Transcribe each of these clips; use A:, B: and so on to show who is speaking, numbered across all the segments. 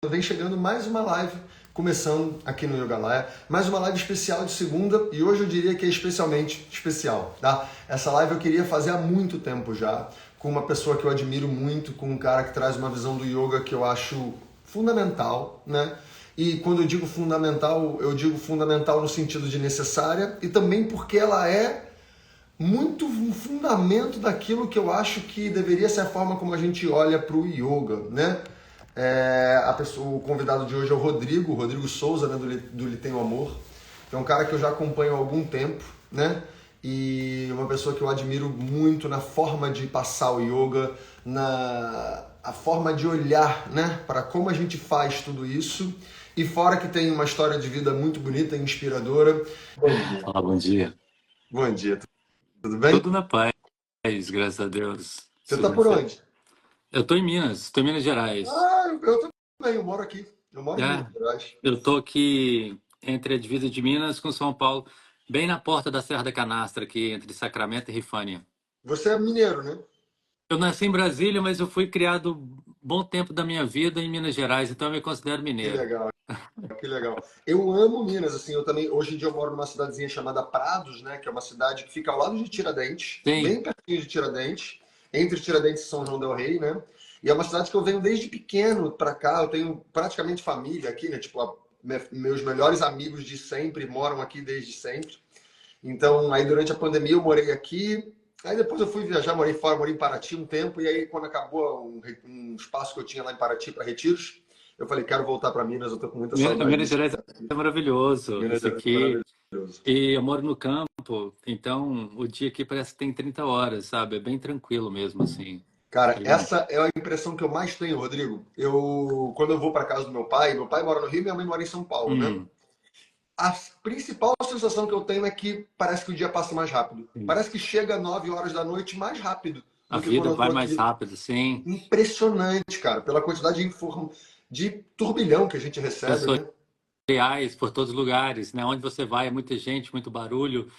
A: Vem chegando mais uma live, começando aqui no Yogalaya, mais uma live especial de segunda e hoje eu diria que é especialmente especial, tá? Essa live eu queria fazer há muito tempo já, com uma pessoa que eu admiro muito, com um cara que traz uma visão do yoga que eu acho fundamental, né? E quando eu digo fundamental no sentido de necessária e também porque ela é muito um fundamento daquilo que eu acho que deveria ser a forma como a gente olha para o yoga, né? O convidado de hoje é o Rodrigo Souza, né, do Lhe Tenho Amor, que é um cara que eu já acompanho há algum tempo, né? E uma pessoa que eu admiro muito na forma de passar o yoga, a forma de olhar, né, para como a gente faz tudo isso. E fora que tem uma história de vida muito bonita e inspiradora. Bom dia.
B: Fala, bom dia.
A: Bom dia, tudo bem?
B: Tudo na paz, graças a Deus.
A: Você tá por onde?
B: Eu tô em Minas Gerais.
A: Eu também, eu moro aqui. Eu moro em Minas
B: É,
A: Gerais.
B: eu tô aqui entre a divisa de Minas com São Paulo, bem na porta da Serra da Canastra, aqui entre Sacramento e Rifânia.
A: Você é mineiro, né?
B: Eu nasci em Brasília, mas eu fui criado bom tempo da minha vida em Minas Gerais, então eu me considero
A: Que
B: mineiro.
A: legal, que legal. Eu amo Minas, assim, eu também, hoje em dia eu moro numa cidadezinha chamada Prados, né, que é uma cidade que fica ao lado de Tiradentes,
B: Sim,
A: bem pertinho de Tiradentes, entre Tiradentes e São João del Rei, né? E é uma cidade que eu venho desde pequeno pra cá, eu tenho praticamente família aqui, né? Tipo, meus melhores amigos de sempre moram aqui desde sempre. Então, aí durante a pandemia eu morei aqui, aí depois eu fui viajar, morei fora, morei em Paraty um tempo, e aí quando acabou um espaço que eu tinha lá em Paraty para retiros, eu falei, quero voltar para Minas, eu tô com muita saudade
B: Minas
A: desse
B: Gerais
A: lugar aqui.
B: é maravilhoso.
A: Minas
B: Isso
A: é
B: aqui.
A: maravilhoso.
B: E eu moro no campo, então o dia aqui parece que tem 30 horas, sabe? É bem tranquilo mesmo, assim.
A: Cara,
B: Ele não-
A: essa é a impressão que eu mais tenho, Rodrigo. Quando eu vou para casa do meu pai mora no Rio e minha mãe mora em São Paulo, né?
B: Hum,
A: A principal sensação que eu tenho é que parece que o dia passa mais rápido.
B: sim.
A: Parece que chega 9 horas da noite mais rápido
B: A
A: do que quando
B: vida
A: eu tô
B: vai mais
A: aqui.
B: rápido, sim.
A: Impressionante, cara, pela quantidade de turbilhão que a gente recebe,
B: Pessoas
A: né?
B: reais por todos os lugares, né? Onde você vai é muita gente, muito barulho,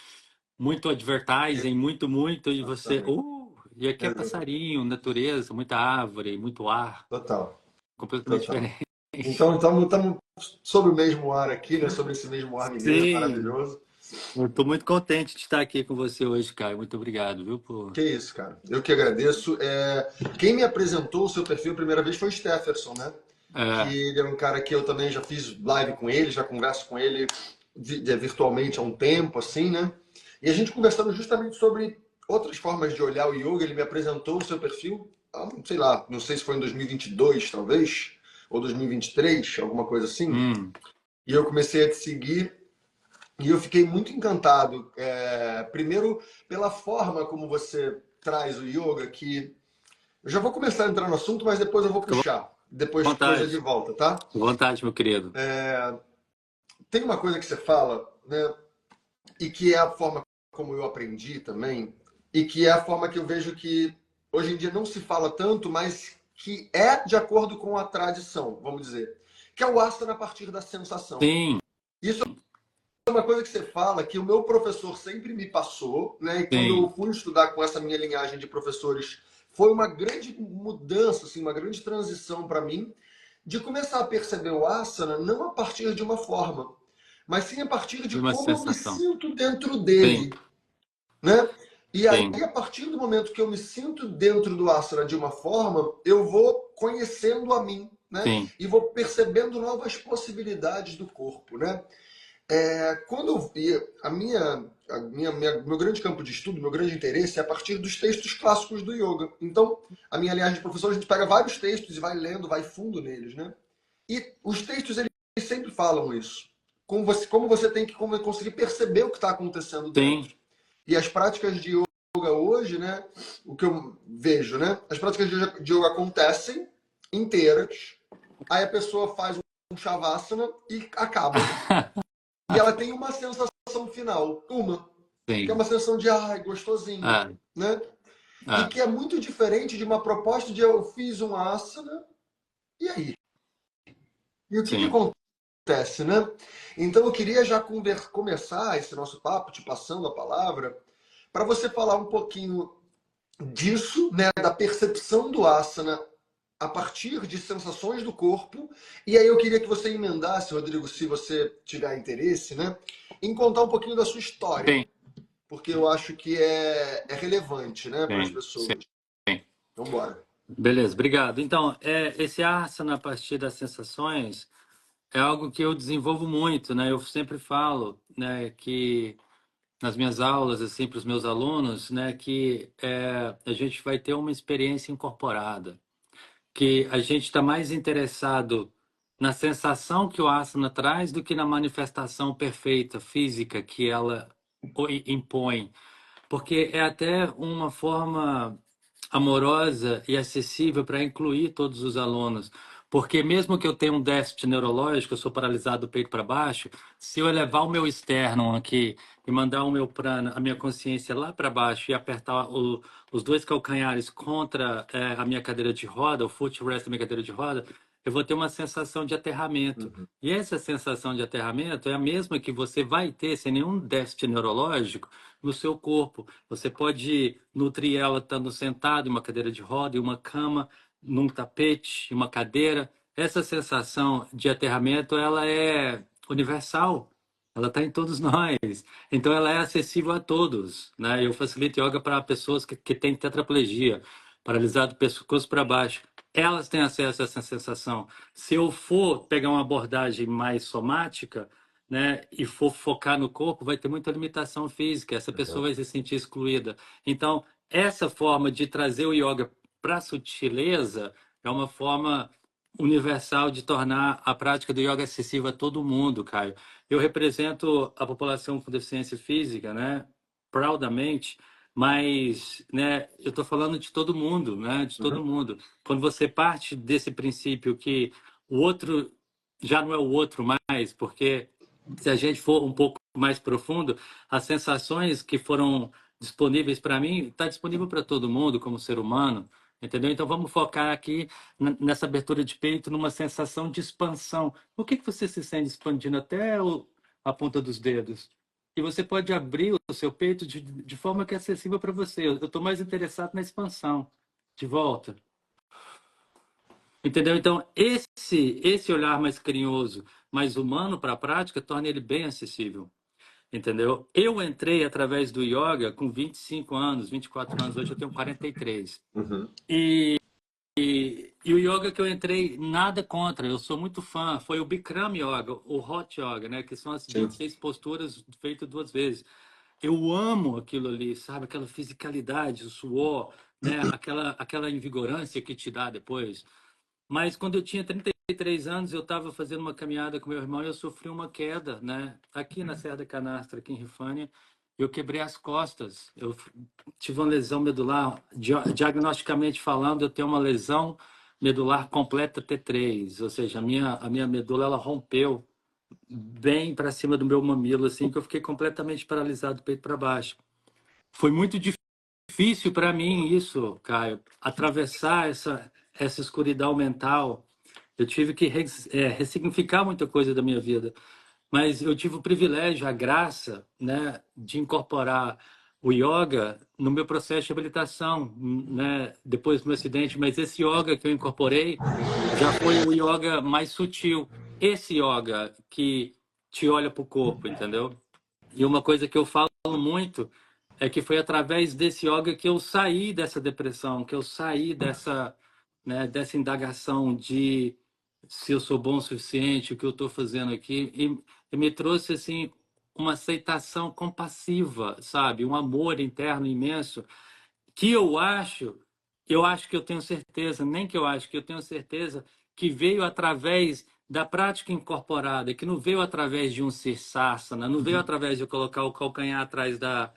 B: muito advertising, muito, e você.
A: Exatamente.
B: E aqui é
A: Exatamente.
B: passarinho, natureza, muita árvore, muito ar,
A: Total,
B: completamente
A: total.
B: diferente.
A: Então, estamos sobre o mesmo ar aqui, né? Sobre esse mesmo ar mineiro
B: Sim,
A: maravilhoso.
B: eu estou muito contente de estar aqui com você hoje, Caio. Muito obrigado, viu, por.
A: Que isso, cara. Eu que agradeço. Quem me apresentou o seu perfil a primeira vez foi o Stefferson, né? Que
B: É,
A: ele é um cara que eu também já fiz live com ele, já converso com ele virtualmente há um tempo, assim, né? E a gente conversando justamente sobre outras formas de olhar o yoga. Ele me apresentou o seu perfil, sei lá, não sei se foi em 2022, talvez, ou 2023, alguma coisa assim.
B: hum,
A: E eu comecei a te seguir e eu fiquei muito encantado. Primeiro, pela forma como você traz o yoga, que eu já vou começar a entrar no assunto, mas depois eu vou
B: fica à
A: puxar. Depois coisa de
B: vontade.
A: volta, tá?
B: À vontade, meu querido.
A: Tem uma coisa que você fala, né? E que é a forma como eu aprendi também, e que é a forma que eu vejo que hoje em dia não se fala tanto, mas que é de acordo com a tradição, vamos dizer, que é o asana a partir da sensação.
B: Sim,
A: Isso é uma coisa que você fala que o meu professor sempre me passou, né? E quando eu
B: sim,
A: fui estudar com essa minha linhagem de professores, foi uma grande mudança, assim, uma grande transição para mim, de começar a perceber o asana não a partir de uma forma, mas sim a partir de
B: de uma
A: como eu me
B: sensação.
A: sinto dentro
B: Sim,
A: dele, né? E aí,
B: sim,
A: a partir do momento que eu me sinto dentro do asana de uma forma, eu vou conhecendo a mim, né?
B: sim.
A: E vou percebendo novas possibilidades do corpo, né? Quando meu grande campo de estudo, meu grande interesse é a partir dos textos clássicos do yoga. Então, a minha linhagem de professor, a gente pega vários textos e vai lendo, vai fundo neles, né? E os textos, eles sempre falam isso. Como você tem que conseguir perceber o que está acontecendo dentro.
B: Sim,
A: E as práticas de yoga hoje, né? O que eu vejo, né? As práticas de yoga acontecem inteiras, aí a pessoa faz um shavasana e acaba. E ela tem uma sensação final, que é
B: sim.
A: uma sensação de ai, gostosinho,
B: É,
A: né? E
B: é,
A: que é muito diferente de uma proposta de eu fiz um asana, e aí? E o que
B: sim.
A: acontece, né? Então eu queria já começar esse nosso papo, te passando a palavra, para você falar um pouquinho disso, né? Da percepção do asana a partir de sensações do corpo. E aí eu queria que você emendasse, Rodrigo, se você tiver interesse, né, em contar um pouquinho da sua história,
B: Sim,
A: porque eu acho que é relevante, né, para as
B: sim,
A: pessoas.
B: sim.
A: Então, bora.
B: Beleza, obrigado. Então, esse asana a partir das sensações é algo que eu desenvolvo muito, né? Eu sempre falo, né, que nas minhas aulas, assim, para os meus alunos, né, que a gente vai ter uma experiência incorporada, que a gente está mais interessado na sensação que o asana traz do que na manifestação perfeita física que ela impõe, porque é até uma forma amorosa e acessível para incluir todos os alunos. Porque mesmo que eu tenha um déficit neurológico, eu sou paralisado do peito para baixo, se eu elevar o meu externo aqui e mandar o meu prana, a minha consciência lá para baixo e apertar os dois calcanhares contra a minha cadeira de roda, o footrest da minha cadeira de roda, eu vou ter uma sensação de aterramento.
A: Uhum.
B: E essa sensação de aterramento é a mesma que você vai ter sem nenhum déficit neurológico no seu corpo. Você pode nutrir ela estando sentado em uma cadeira de roda, em uma cama, num tapete, em uma cadeira. Essa sensação de aterramento, ela é universal. Ela está em todos nós. Então, ela é acessível a todos, né? Eu facilito yoga para pessoas que têm tetraplegia, paralisado do pescoço para baixo. Elas têm acesso a essa sensação. Se eu for pegar uma abordagem mais somática, né, e for focar no corpo, vai ter muita limitação física, essa pessoa vai se sentir excluída. Então, essa forma de trazer o yoga para a sutileza é uma forma universal de tornar a prática do yoga acessível a todo mundo, Caio. Eu represento a população com deficiência física, né, proudamente, mas, né, eu estou falando de todo mundo, né, de todo
A: Uhum.
B: mundo. Quando você parte desse princípio que o outro já não é o outro mais, porque se a gente for um pouco mais profundo, as sensações que foram disponíveis para mim, está disponível para todo mundo como ser humano, entendeu? Então vamos focar aqui nessa abertura de peito, numa sensação de expansão. O que você se sente expandindo até a ponta dos dedos? E você pode abrir o seu peito de forma que é acessível para você. Eu estou mais interessado na expansão. De volta. Entendeu? Então, esse olhar mais carinhoso, mais humano para a prática, torna ele bem acessível. Entendeu? Eu entrei através do yoga com 25 anos, 24 anos, hoje eu tenho 43.
A: Uhum.
B: E o yoga que eu entrei, nada contra, eu sou muito fã, foi o Bikram Yoga, o Hot Yoga, né? Que são as
A: Sim.
B: 26 posturas feitas 2 vezes. Eu amo aquilo ali, sabe? Aquela fisicalidade, o suor, né? Aquela invigorância que te dá depois. Mas quando eu tinha 33 anos, eu estava fazendo uma caminhada com meu irmão e eu sofri uma queda, né? Aqui na Serra da Canastra, aqui em Rifânia, eu quebrei as costas. Eu tive uma lesão medular, diagnosticamente falando, eu tenho uma lesão medular completa T3, ou seja, a minha medula ela rompeu bem para cima do meu mamilo, assim, que eu fiquei completamente paralisado do peito para baixo. Foi muito difícil para mim isso, Caio, atravessar essa escuridão mental. Eu tive que ressignificar muita coisa da minha vida, mas eu tive o privilégio, a graça, né, de incorporar o yoga no meu processo de habilitação, né, depois do meu acidente. Mas esse yoga que eu incorporei já foi o yoga mais sutil, esse yoga que te olha para o corpo, entendeu? E uma coisa que eu falo muito é que foi através desse yoga que eu saí dessa depressão, que eu saí dessa, né, dessa indagação de se eu sou bom o suficiente, o que eu estou fazendo aqui, e me trouxe assim uma aceitação compassiva, sabe, um amor interno imenso que eu acho que eu tenho certeza, nem que eu acho que eu tenho certeza que veio através da prática incorporada, que não veio através de um sirsasana, não veio
A: Uhum.
B: através de eu colocar o calcanhar atrás da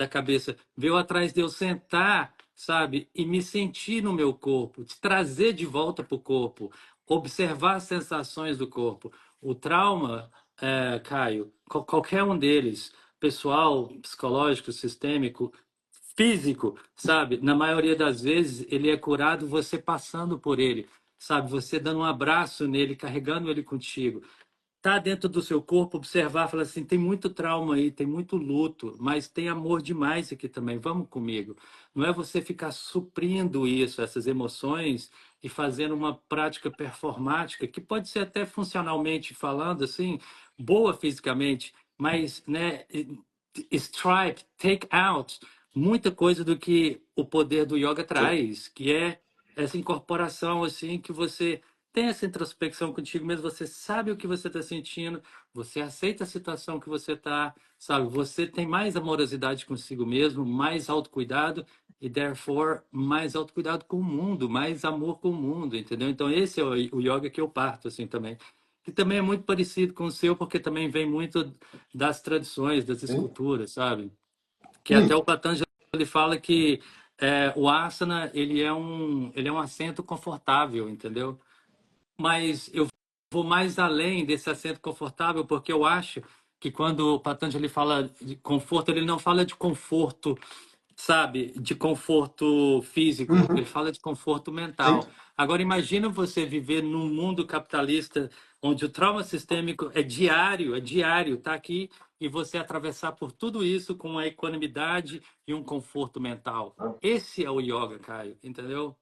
B: cabeça, veio atrás de eu sentar, sabe, e me sentir no meu corpo, te trazer de volta para o corpo, observar as sensações do corpo. O trauma, Caio, qualquer um deles, pessoal, psicológico, sistêmico, físico, sabe? Na maioria das vezes, ele é curado você passando por ele, sabe? Você dando um abraço nele, carregando ele contigo. Tá dentro do seu corpo, observar, falar assim, tem muito trauma aí, tem muito luto, mas tem amor demais aqui também. Vamos comigo. Não é você ficar suprindo isso, essas emoções e fazendo uma prática performática, que pode ser até funcionalmente falando, assim, boa fisicamente, mas, né, stripe, take out, muita coisa do que o poder do yoga
A: Sim.
B: traz, que é essa incorporação, assim, que você tem essa introspecção contigo mesmo, você sabe o que você está sentindo, você aceita a situação que você está, sabe? Você tem mais amorosidade consigo mesmo, mais autocuidado e, therefore, mais autocuidado com o mundo, mais amor com o mundo, entendeu? Então, esse é o yoga que eu parto, assim, também. Que também é muito parecido com o seu, porque também vem muito das tradições, das
A: Sim.
B: esculturas, sabe? Que até
A: Hum.
B: o Patanjali fala que o asana, ele é um assento confortável, entendeu? Mas eu vou mais além desse assento confortável, porque eu acho que quando o Patanjali fala de conforto, ele não fala de conforto, sabe, de conforto físico, ele
A: Uhum.
B: fala de conforto
A: Sim.
B: mental. Agora, imagina você viver num mundo capitalista onde o trauma sistêmico é diário, tá aqui, e você atravessar por tudo isso com uma equanimidade e um conforto mental.
A: Ah,
B: Esse é o yoga, Caio, entendeu?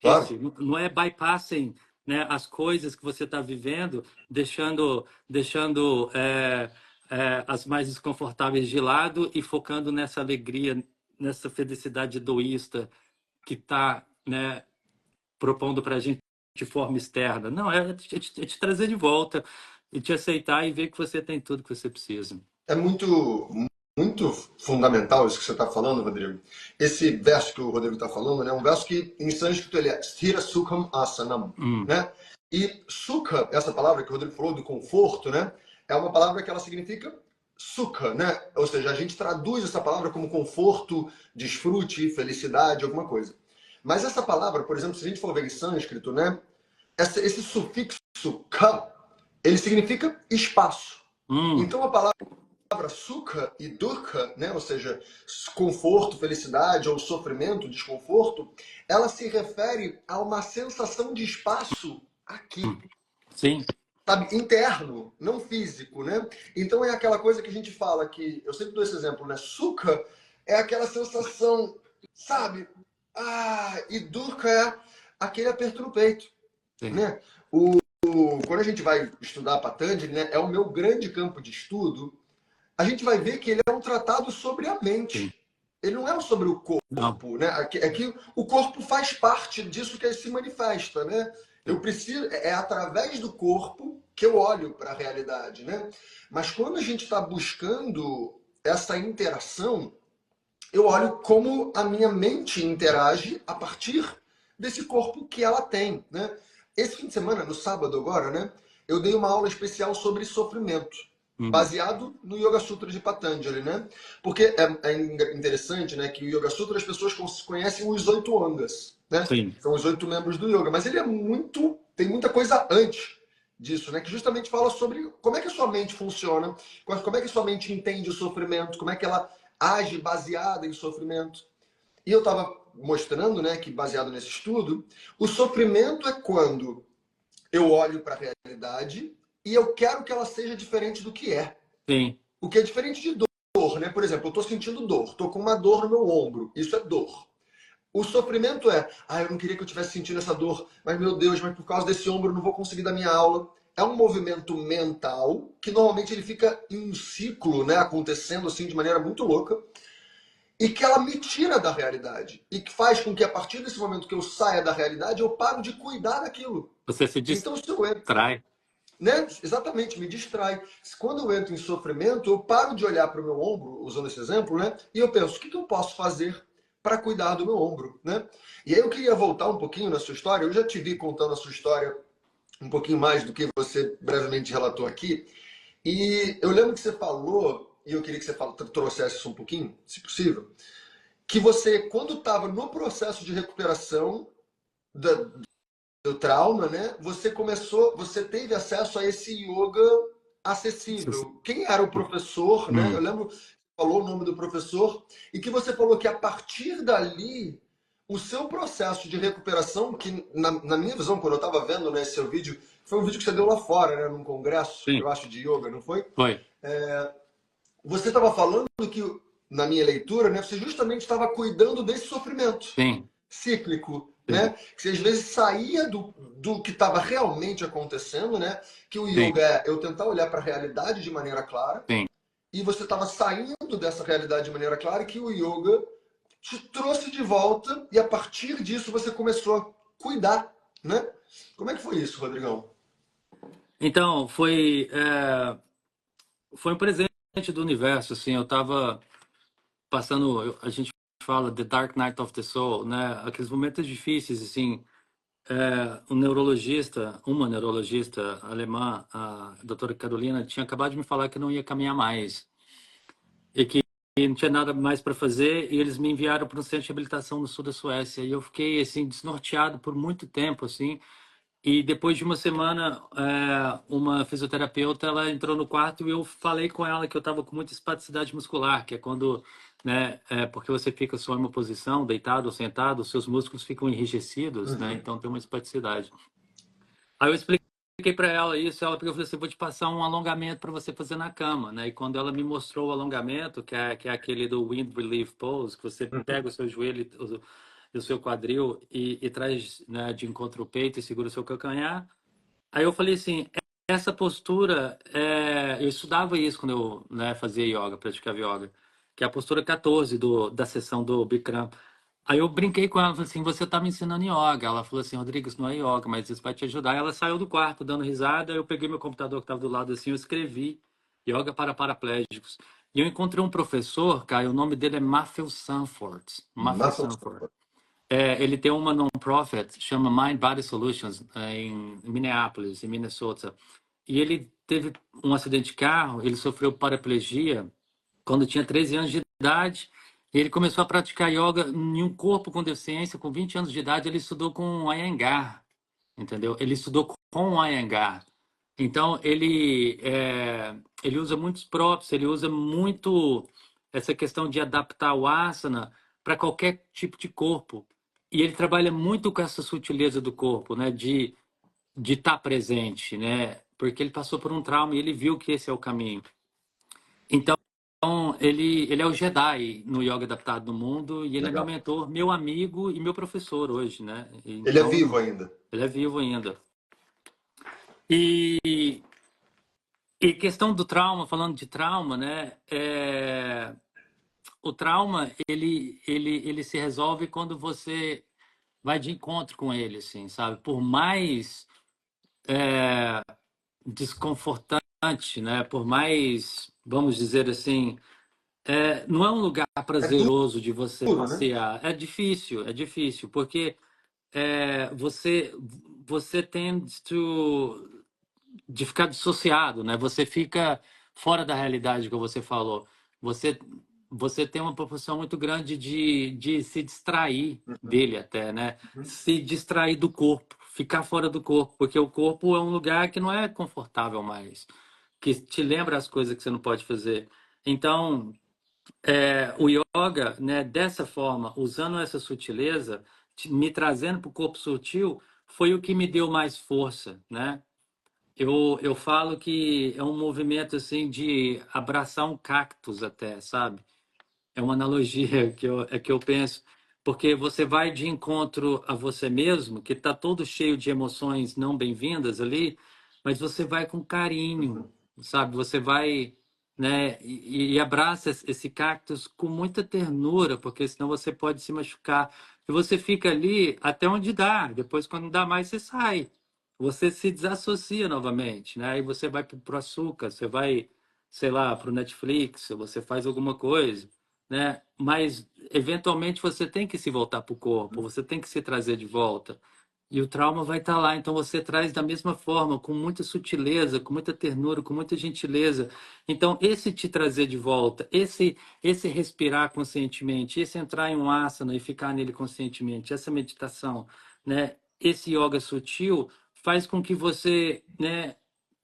A: claro.
B: Não é bypassing, né, as coisas que você está vivendo, deixando as mais desconfortáveis de lado e focando nessa alegria, nessa felicidade egoísta que está, né, propondo para a gente de forma externa. Não, é te trazer de volta e te aceitar e ver que você tem tudo que você precisa.
A: É muito fundamental isso que você está falando, Rodrigo. Esse verso que o Rodrigo está falando, né, é um verso que em sânscrito ele é Sthira Sukham Asanam,
B: Hum,
A: né? E sukha, essa palavra que o Rodrigo falou do conforto, né, é uma palavra que ela significa sukha, né? Ou seja, a gente traduz essa palavra como conforto, desfrute, felicidade, alguma coisa. Mas essa palavra, por exemplo, se a gente for ver em sânscrito, né, esse sufixo ka, ele significa espaço.
B: hum,
A: Então a palavra sukha e dukkha, né, ou seja, conforto, felicidade ou sofrimento, desconforto, ela se refere a uma sensação de espaço aqui,
B: sim,
A: sabe, interno, não físico, né? Então é aquela coisa que a gente fala que, eu sempre dou esse exemplo, né? Sukha é aquela sensação, sabe? E dukkha é aquele aperto no peito,
B: sim,
A: né? Quando a gente vai estudar Patanjali, né, é o meu grande campo de estudo. A gente vai ver que ele é um tratado sobre a
B: sim.
A: mente. Ele não é sobre o
B: Não,
A: corpo, né? Aqui o corpo faz parte disso que ele se manifesta, né? Eu
B: sim,
A: preciso, é através do corpo que eu olho para a realidade, né? Mas quando a gente está buscando essa interação, eu olho como a minha mente interage a partir desse corpo que ela tem, né? Esse fim de semana, no sábado agora, né, eu dei uma aula especial sobre sofrimento,
B: uhum,
A: baseado no Yoga Sutra de Patanjali, né? Porque é interessante, né, que o Yoga Sutra as pessoas conhecem os 8 angas, né?
B: sim,
A: São os 8 membros do yoga, mas ele tem muita coisa antes disso, né, que justamente fala sobre como é que a sua mente funciona, como é que a sua mente entende o sofrimento, como é que ela age baseada em sofrimento. E eu estava mostrando, né, que baseado nesse estudo, o sofrimento é quando eu olho para a realidade e eu quero que ela seja diferente do que é.
B: sim,
A: O que é diferente de dor, né? Por exemplo, eu estou sentindo dor, estou com uma dor no meu ombro. Isso é dor. O sofrimento é, eu não queria que eu estivesse sentindo essa dor, mas meu Deus, mas por causa desse ombro eu não vou conseguir dar minha aula. É um movimento mental que normalmente ele fica em um ciclo, né, acontecendo assim de maneira muito louca e que ela me tira da realidade e que faz com que a partir desse momento que eu saia da realidade eu paro de cuidar daquilo.
B: você se
A: Então se eu entro,
B: distrai.
A: né, exatamente, me distrai. Quando eu entro em sofrimento, eu paro de olhar para o meu ombro, usando esse exemplo, né, e eu penso, o que eu posso fazer para cuidar do meu ombro, né? E aí eu queria voltar um pouquinho na sua história. Eu já te vi contando a sua história um pouquinho mais do que você brevemente relatou aqui. E eu lembro que você falou, e eu queria que você trouxesse isso um pouquinho, se possível, que você, quando estava no processo de recuperação do trauma, né? Você teve acesso a esse yoga acessível. Quem era o professor, né? Eu
B: Hum,
A: lembro, falou o nome do professor, e que você falou que a partir dali, o seu processo de recuperação, que na minha visão, quando eu estava vendo, né, seu vídeo, foi um vídeo que você deu lá fora, né, num congresso,
B: sim,
A: eu acho, de yoga, não foi?
B: foi.
A: Você estava falando que, na minha leitura, né, você justamente estava cuidando desse sofrimento
B: Sim,
A: cíclico,
B: sim,
A: né? Que você às vezes saía do que estava realmente acontecendo, né? Que o
B: sim,
A: yoga é eu tentar olhar para a realidade de maneira clara,
B: sim.
A: e você estava saindo dessa realidade de maneira clara, e que o yoga te trouxe de volta, e a partir disso você começou a cuidar, né? Como é que foi isso, Rodrigão?
B: Então, foi um presente do universo, assim, eu tava passando, a gente fala The Dark Night of the Soul, né? Aqueles momentos difíceis, assim, um neurologista, uma neurologista alemã, a doutora Carolina, tinha acabado de me falar que não ia caminhar mais e que não tinha nada mais para fazer e eles me enviaram para um centro de reabilitação no sul da Suécia e eu fiquei assim desnorteado por muito tempo assim. E depois de uma semana, uma fisioterapeuta, ela entrou no quarto e eu falei com ela que eu estava com muita espasticidade muscular, que é quando, né, porque você fica só em uma posição, deitado ou sentado, os seus músculos ficam enrijecidos, né,
A: Uhum.
B: então tem uma espasticidade. Aí eu expliquei para ela isso, ela pegou e falou assim, vou te passar um alongamento para você fazer na cama, né, e quando ela me mostrou o alongamento, que é aquele do Wind Relief Pose, que você pega o seu joelho, o seu quadril e traz, né, de encontro ao peito e segura o seu calcanhar. Aí eu falei assim, essa postura, eu estudava isso quando eu, né, fazia yoga, praticava yoga, que é a postura 14 da sessão do Bikram. Aí eu brinquei com ela, falei assim, você está me ensinando yoga. Ela falou assim, Rodrigo, isso não é yoga, mas isso vai te ajudar. Ela saiu do quarto dando risada, eu peguei meu computador que estava do lado assim, eu escrevi yoga para paraplégicos. E eu encontrei um professor, cara, o nome dele é Matthew Sanford. Matthew
A: Massa.
B: Sanford. Ele tem uma non-profit, chama Mind Body Solutions, em Minneapolis, em Minnesota. E ele teve um acidente de carro, ele sofreu paraplegia quando tinha 13 anos de idade. E ele começou a praticar yoga em um corpo com deficiência. Com 20 anos de idade, ele estudou com o Iyengar, entendeu? Ele estudou com o Iyengar. Então, ele usa muitos props, ele usa muito essa questão de adaptar o asana para qualquer tipo de corpo. E ele trabalha muito com essa sutileza do corpo, né? De estar presente, né? Porque ele passou por um trauma e ele viu que esse é o caminho. Então, ele é o Jedi no yoga adaptado no mundo e ele é meu
A: Legal.
B: mentor, meu amigo e meu professor hoje, né?
A: Ele é
B: Então,
A: vivo ainda.
B: ele é vivo ainda. E, e questão do trauma, falando de trauma, né? O trauma, ele se resolve quando você vai de encontro com ele, assim, sabe? Por mais desconfortante, né? Por mais, vamos dizer assim, não é um lugar
A: É
B: prazeroso de você
A: duro, né?
B: passear. É difícil, porque você tende de ficar dissociado, né? Você fica fora da realidade que você falou. Você você tem uma proporção muito grande de se distrair
A: Uhum.
B: dele até, né?
A: Uhum.
B: Se distrair do corpo, ficar fora do corpo, porque o corpo é um lugar que não é confortável mais, que te lembra as coisas que você não pode fazer. Então, o yoga, né, dessa forma, usando essa sutileza, me trazendo para o corpo sutil, foi o que me deu mais força, né? Eu falo que é um movimento assim de abraçar um cactus até, sabe? É uma analogia que eu penso, porque você vai de encontro a você mesmo, que está todo cheio de emoções não bem-vindas ali, mas você vai com carinho,
A: Uhum.
B: sabe? Você vai, né, e abraça esse cactus com muita ternura, porque senão você pode se machucar. E você fica ali até onde dá, depois quando não dá mais, você sai. Você se desassocia novamente, né? Aí você vai para o açúcar, você vai, sei lá, para o Netflix, você faz alguma coisa, né? Mas eventualmente você tem que se voltar para o corpo, você tem que se trazer de volta. E o trauma vai estar lá, então você traz da mesma forma, com muita sutileza, com muita ternura, com muita gentileza. Então esse te trazer de volta, esse respirar conscientemente, esse entrar em um asana e ficar nele conscientemente, essa meditação, né? Esse yoga sutil faz com que você, né,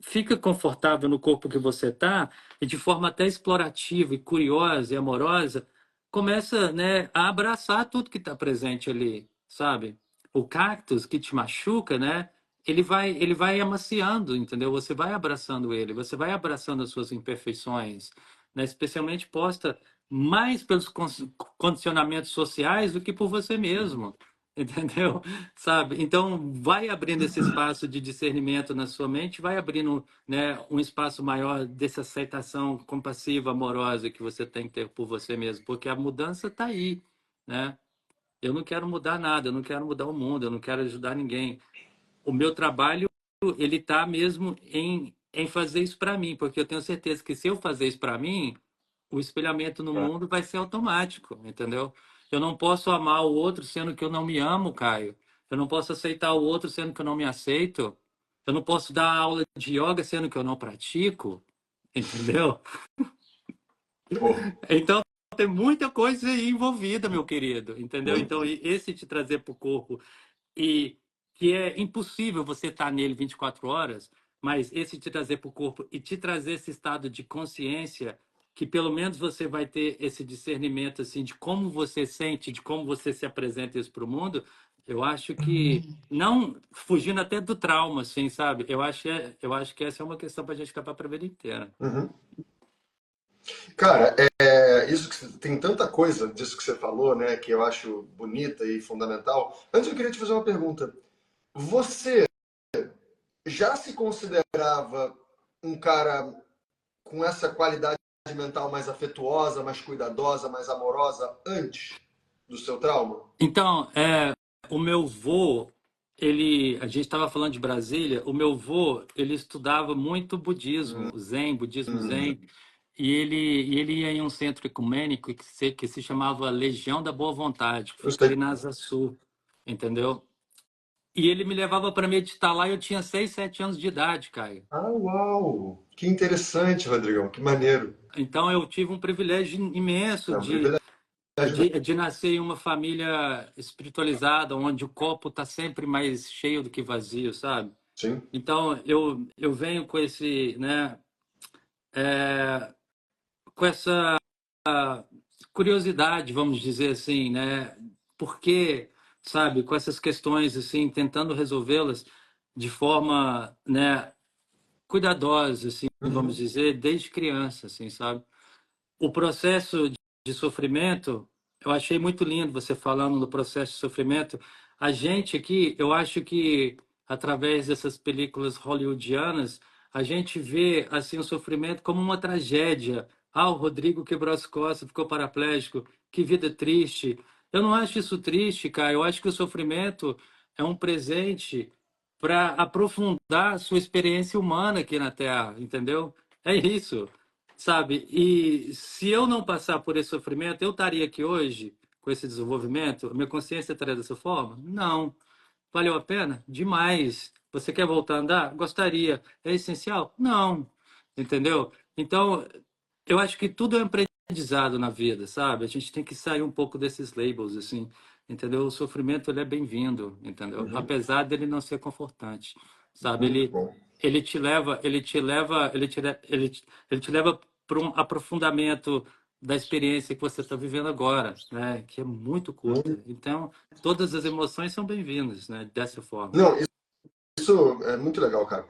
B: fica confortável no corpo que você está e de forma até explorativa e curiosa e amorosa, começa, né, a abraçar tudo que está presente ali, sabe? O cactus que te machuca, né? Ele vai amaciando, entendeu? Você vai abraçando ele, você vai abraçando as suas imperfeições, né? Especialmente posta mais pelos condicionamentos sociais do que por você
A: Uhum.
B: mesmo. entendeu? Sabe? Então, vai abrindo esse espaço de discernimento na sua mente, vai abrindo, né, um espaço maior dessa aceitação compassiva, amorosa que você tem que ter por você mesmo, porque a mudança está aí, né? Eu não quero mudar nada, eu não quero mudar o mundo, eu não quero ajudar ninguém. O meu trabalho, ele está mesmo em fazer isso para mim, porque eu tenho certeza que se eu fazer isso para mim, o espelhamento no mundo vai ser automático, entendeu? Eu não posso amar o outro sendo que eu não me amo, Caio. Eu não posso aceitar o outro sendo que eu não me aceito. Eu não posso dar aula de yoga sendo que eu não pratico, entendeu?
A: Pô,
B: Então tem muita coisa aí envolvida, meu querido, entendeu? Então
A: muito.
B: esse te trazer para o corpo e que é impossível você estar nele 24 horas, mas esse te trazer para o corpo e te trazer esse estado de consciência, que pelo menos você vai ter esse discernimento assim de como você sente, de como você se apresenta isso para o mundo. Eu acho que não fugindo até do trauma, assim, sabe? Eu acho que essa é uma questão para a gente acabar para a vida inteira.
A: Uhum. Cara, isso que tem tanta coisa disso que você falou, né, que eu acho bonita e fundamental. Antes eu queria te fazer uma pergunta. Você já se considerava um cara com essa qualidade mental mais afetuosa, mais cuidadosa, mais amorosa antes do seu trauma?
B: Então, o meu vô, a gente estava falando de Brasília, o meu vô, ele estudava muito budismo, zen, budismo
A: Hum,
B: zen, e ele ia em um centro ecumênico que se chamava Legião da Boa Vontade, que
A: eu
B: fica ali
A: sei.
B: na Asa Sul, entendeu? E ele me levava para meditar lá, eu tinha 6, 7 anos de idade, Caio.
A: Ah, uau! Que interessante, Rodrigão, que maneiro.
B: Então eu tive um privilégio imenso
A: É um privilégio
B: de nascer em uma família espiritualizada, onde o copo está sempre mais cheio do que vazio, sabe?
A: sim.
B: Então, eu venho com esse, né, com essa curiosidade, vamos dizer assim, né? Porque, sabe, com essas questões, assim, tentando resolvê-las de forma, né, cuidadosa, assim, vamos
A: Uhum.
B: dizer, desde criança, assim, sabe? O processo de sofrimento, eu achei muito lindo você falando do processo de sofrimento. A gente aqui, eu acho que através dessas películas hollywoodianas, a gente vê assim o sofrimento como uma tragédia. Ah, o Rodrigo quebrou as costas, ficou paraplégico, que vida triste. Eu não acho isso triste, cara. Eu acho que o sofrimento é um presente para aprofundar a sua experiência humana aqui na Terra, entendeu? É isso. Sabe? E se eu não passar por esse sofrimento, eu estaria aqui hoje com esse desenvolvimento? A minha consciência estaria dessa forma? Não. Valeu a pena? Demais. Você quer voltar a andar? Gostaria. É essencial? Não. Entendeu? Então, eu acho que tudo é um aprendizado na vida, sabe? A gente tem que sair um pouco desses labels, assim, entendeu? O sofrimento, ele é bem-vindo, entendeu?
A: Uhum.
B: Apesar dele não ser confortante, sabe?
A: Muito
B: Ele,
A: bom.
B: ele te leva, ele te leva para um aprofundamento da experiência que você está vivendo agora, né? Que é muito curta.
A: Muito.
B: Então, todas as emoções são bem-vindas, né? Dessa forma.
A: Não, isso é muito legal, cara.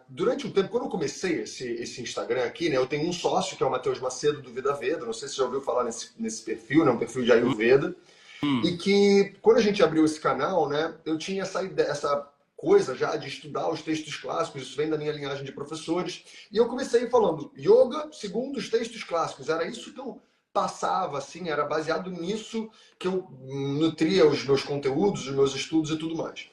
A: Durante um tempo, quando eu comecei esse Instagram aqui, né, eu tenho um sócio que é o Matheus Macedo do Vida Veda. Não sei se você já ouviu falar nesse perfil, né, um perfil de Ayurveda. E
B: Hum,
A: que quando a gente abriu esse canal, né, eu tinha essa coisa já de estudar os textos clássicos, isso vem da minha linhagem de professores, e eu comecei falando yoga segundo os textos clássicos, era isso que eu passava, assim, era baseado nisso que eu nutria os meus conteúdos, os meus estudos e tudo mais.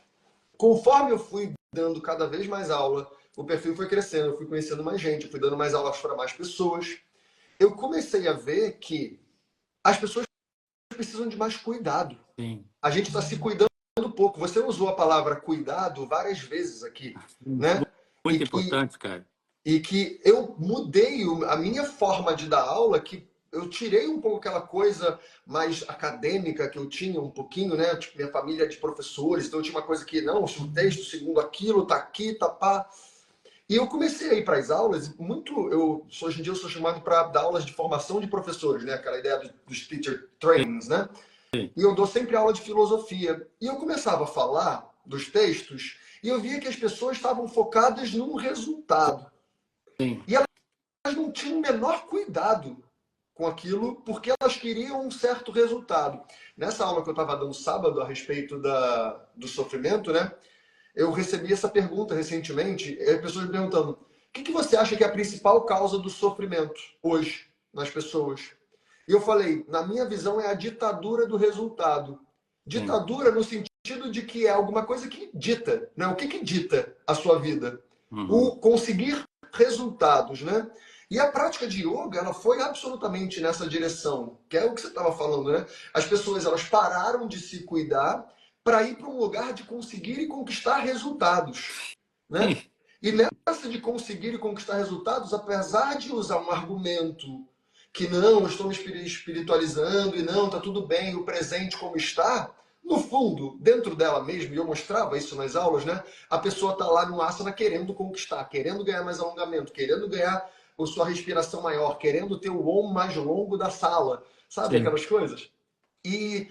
A: Conforme eu fui dando cada vez mais aula, o perfil foi crescendo, eu fui conhecendo mais gente, eu fui dando mais aulas para mais pessoas, eu comecei a ver que as pessoas precisam de mais cuidado.
B: sim.
A: A gente está se cuidando pouco. Você usou a palavra cuidado várias vezes aqui, né? E
B: Muito
A: que,
B: importante, cara.
A: e que eu mudei a minha forma de dar aula, que eu tirei um pouco aquela coisa mais acadêmica que eu tinha um pouquinho, né? Tipo, minha família é de professores, então eu tinha uma coisa que, não, se o texto segundo aquilo, tá aqui, tá pá. E eu comecei a ir para as aulas, hoje em dia eu sou chamado para dar aulas de formação de professores, né? Aquela ideia dos teacher trainings, né?
B: Sim,
A: E eu dou sempre aula de filosofia. E eu começava a falar dos textos e eu via que as pessoas estavam focadas num resultado.
B: sim.
A: E elas não tinham o menor cuidado com aquilo porque elas queriam um certo resultado. Nessa aula que eu estava dando sábado a respeito do sofrimento, né? Eu recebi essa pergunta recentemente, pessoas me perguntando: o que você acha que é a principal causa do sofrimento hoje nas pessoas? E eu falei, na minha visão, é a ditadura do resultado.
B: Sim.
A: Ditadura no sentido de que é alguma coisa que dita, né? O que dita a sua vida?
B: Uhum.
A: O conseguir resultados, né? E a prática de yoga, ela foi absolutamente nessa direção, que é o que você estava falando, né? As pessoas, elas pararam de se cuidar para ir para um lugar de conseguir e conquistar resultados, né? E nessa de conseguir e conquistar resultados, apesar de usar um argumento que não, eu estou me espiritualizando e não, está tudo bem, o presente como está, no fundo, dentro dela mesma, e eu mostrava isso nas aulas, né? A pessoa está lá no asana querendo conquistar, querendo ganhar mais alongamento, querendo ganhar a sua respiração maior, querendo ter o om mais longo da sala, sabe
B: Sim.
A: aquelas coisas? E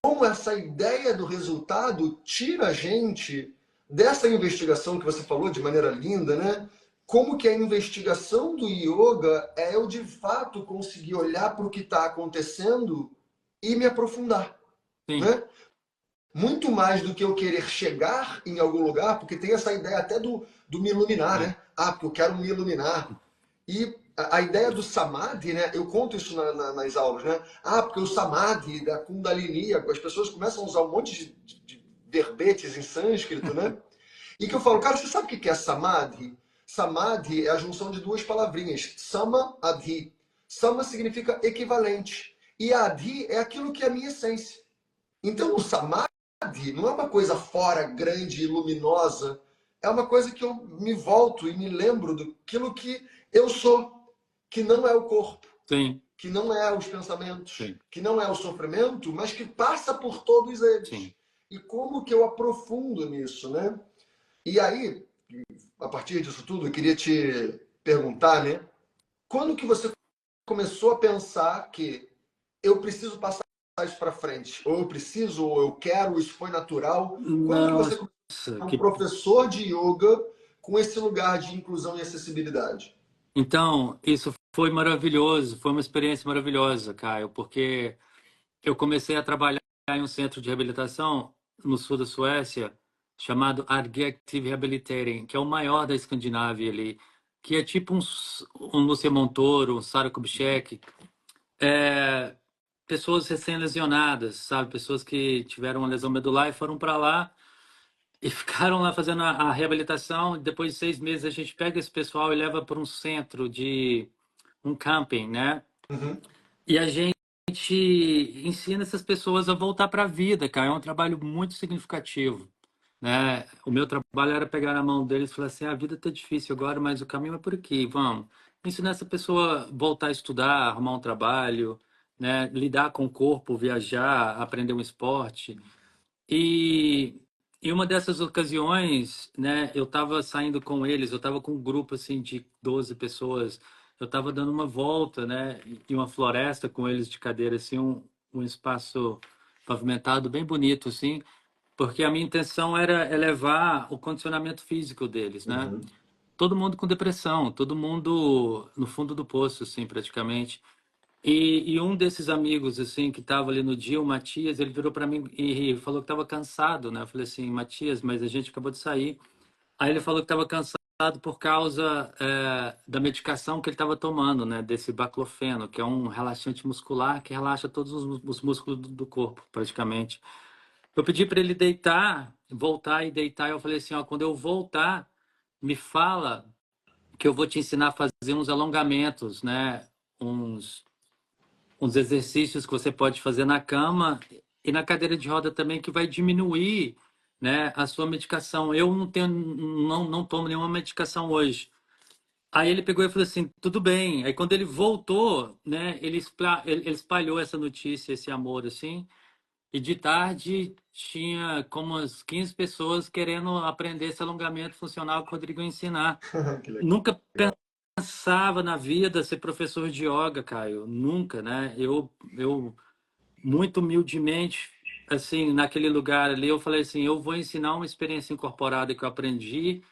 A: como essa ideia do resultado tira a gente dessa investigação que você falou de maneira linda, né? Como que a investigação do yoga é eu de fato conseguir olhar para o que está acontecendo e me aprofundar,
B: Sim.
A: né? Muito mais do que eu querer chegar em algum lugar, porque tem essa ideia até do me iluminar,
B: É.
A: né? Ah, porque eu quero me iluminar. E a ideia do samadhi, né? Eu conto isso nas aulas, né? Ah, porque o samadhi da Kundalini, as pessoas começam a usar um monte de verbetes em sânscrito, né? E que eu falo, cara, você sabe o que é samadhi? Samadhi é a junção de duas palavrinhas, sama, adhi. Sama significa equivalente. E adhi é aquilo que é a minha essência. Então, o samadhi não é uma coisa fora, grande e luminosa. É uma coisa que eu me volto e me lembro daquilo que eu sou, que não é o corpo,
B: Sim.
A: que não é os pensamentos,
B: Sim.
A: que não é o sofrimento, mas que passa por todos eles.
B: Sim.
A: E como que eu aprofundo nisso, né? E aí, a partir disso tudo, eu queria te perguntar, né? Quando que você começou a pensar que eu preciso passar isso para frente? Ou eu preciso, ou eu quero, isso foi natural? Quando que você começou
B: Nossa,
A: a ser um
B: que
A: professor de yoga com esse lugar de inclusão e acessibilidade?
B: então, isso foi maravilhoso, foi uma experiência maravilhosa, Caio, porque eu comecei a trabalhar em um centro de reabilitação no sul da Suécia, chamado Adjective Rehabilitering, que é o maior da Escandinávia ali, que é tipo um Lúcia Montoro, um Sara Kubitschek, é, pessoas recém-lesionadas, sabe? Pessoas que tiveram uma lesão medular e foram para lá e ficaram lá fazendo a reabilitação. Depois de 6 meses, a gente pega esse pessoal e leva para um centro de um camping, né?
A: Uhum.
B: E a gente ensina essas pessoas a voltar para a vida, cara. É um trabalho muito significativo, né? O meu trabalho era pegar na mão deles e falar assim: a vida tá difícil agora, mas o caminho é por aqui, vamos. Ensinar essa pessoa a voltar a estudar, arrumar um trabalho, né? Lidar com o corpo, viajar, aprender um esporte. E em uma dessas ocasiões, né, eu estava saindo com eles, eu estava com um grupo assim de 12 pessoas, eu estava dando uma volta, né, em uma floresta com eles de cadeira, assim, um espaço pavimentado bem bonito, assim, porque a minha intenção era elevar o condicionamento físico deles, né?
A: Uhum.
B: Todo mundo com depressão, todo mundo no fundo do poço, assim, praticamente. E um desses amigos, assim, que estava ali no dia, o Matias, ele virou para mim e falou que estava cansado, né? Eu falei assim, Matias, mas a gente acabou de sair. Aí ele falou que estava cansado por causa da medicação que ele estava tomando, né? Desse baclofeno, que é um relaxante muscular que relaxa todos os músculos do corpo, praticamente. Eu pedi para ele deitar, voltar e deitar. E eu falei assim, ó, quando eu voltar, me fala que eu vou te ensinar a fazer uns alongamentos, né? Uns exercícios que você pode fazer na cama e na cadeira de roda também, que vai diminuir, né, a sua medicação. Eu não tomo nenhuma medicação hoje. Aí ele pegou e falou assim, tudo bem. Aí quando ele voltou, né, ele espalhou essa notícia, esse amor, assim, e de tarde tinha como umas 15 pessoas querendo aprender esse alongamento funcional que o Rodrigo ia ensinar.
A: Que
B: Nunca
A: legal.
B: pensava na vida ser professor de yoga, Caio. Nunca, né? Eu muito humildemente, assim, naquele lugar ali, eu falei assim, eu vou ensinar uma experiência incorporada que eu aprendi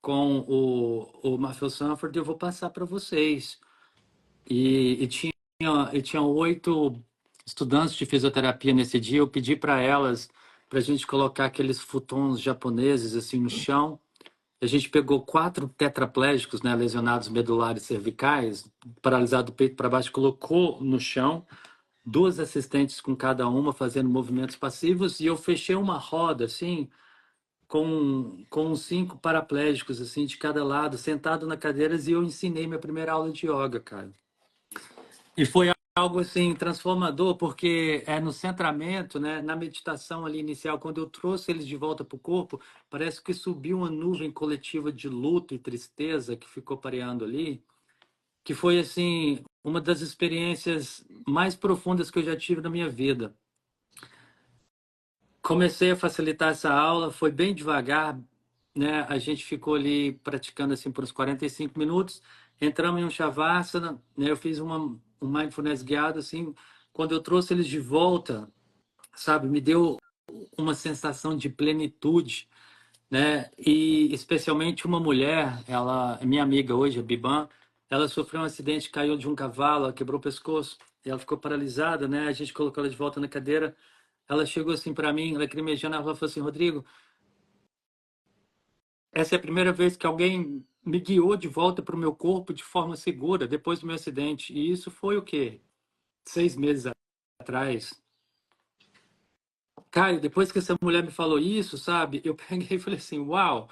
B: com o Matthew Sanford e eu vou passar para vocês. E tinha eu tinha 8 estudantes de fisioterapia nesse dia. Eu pedi para elas para a gente colocar aqueles futons japoneses assim no chão. A gente pegou 4 tetraplégicos, né, lesionados medulares cervicais, paralisado do peito para baixo, colocou no chão, 2 assistentes com cada uma fazendo movimentos passivos, e eu fechei uma roda assim com 5 paraplégicos assim de cada lado, sentado na cadeiras, e eu ensinei minha primeira aula de yoga, cara. E foi algo assim transformador, porque é no centramento, né, na meditação ali inicial, quando eu trouxe eles de volta para o corpo, parece que subiu uma nuvem coletiva de luto e tristeza que ficou pareando ali, que foi assim uma das experiências mais profundas que eu já tive na minha vida. Comecei a facilitar essa aula, foi bem devagar, né? A gente ficou ali praticando assim por uns 45 minutos, entramos em um Shavasana, né? Eu fiz um mindfulness guiado assim, quando eu trouxe eles de volta, sabe, me deu uma sensação de plenitude, né? E especialmente uma mulher, ela é minha amiga hoje, a Biban, ela sofreu um acidente, caiu de um cavalo, ela quebrou o pescoço, e ela ficou paralisada, né? A gente colocou ela de volta na cadeira. Ela chegou assim para mim, lacrimejando, ela falou assim: Rodrigo, essa é a primeira vez que alguém me guiou de volta para o meu corpo de forma segura depois do meu acidente. E isso foi o quê? 6 meses atrás. Caio, depois que essa mulher me falou isso, sabe? Eu peguei e falei assim: uau!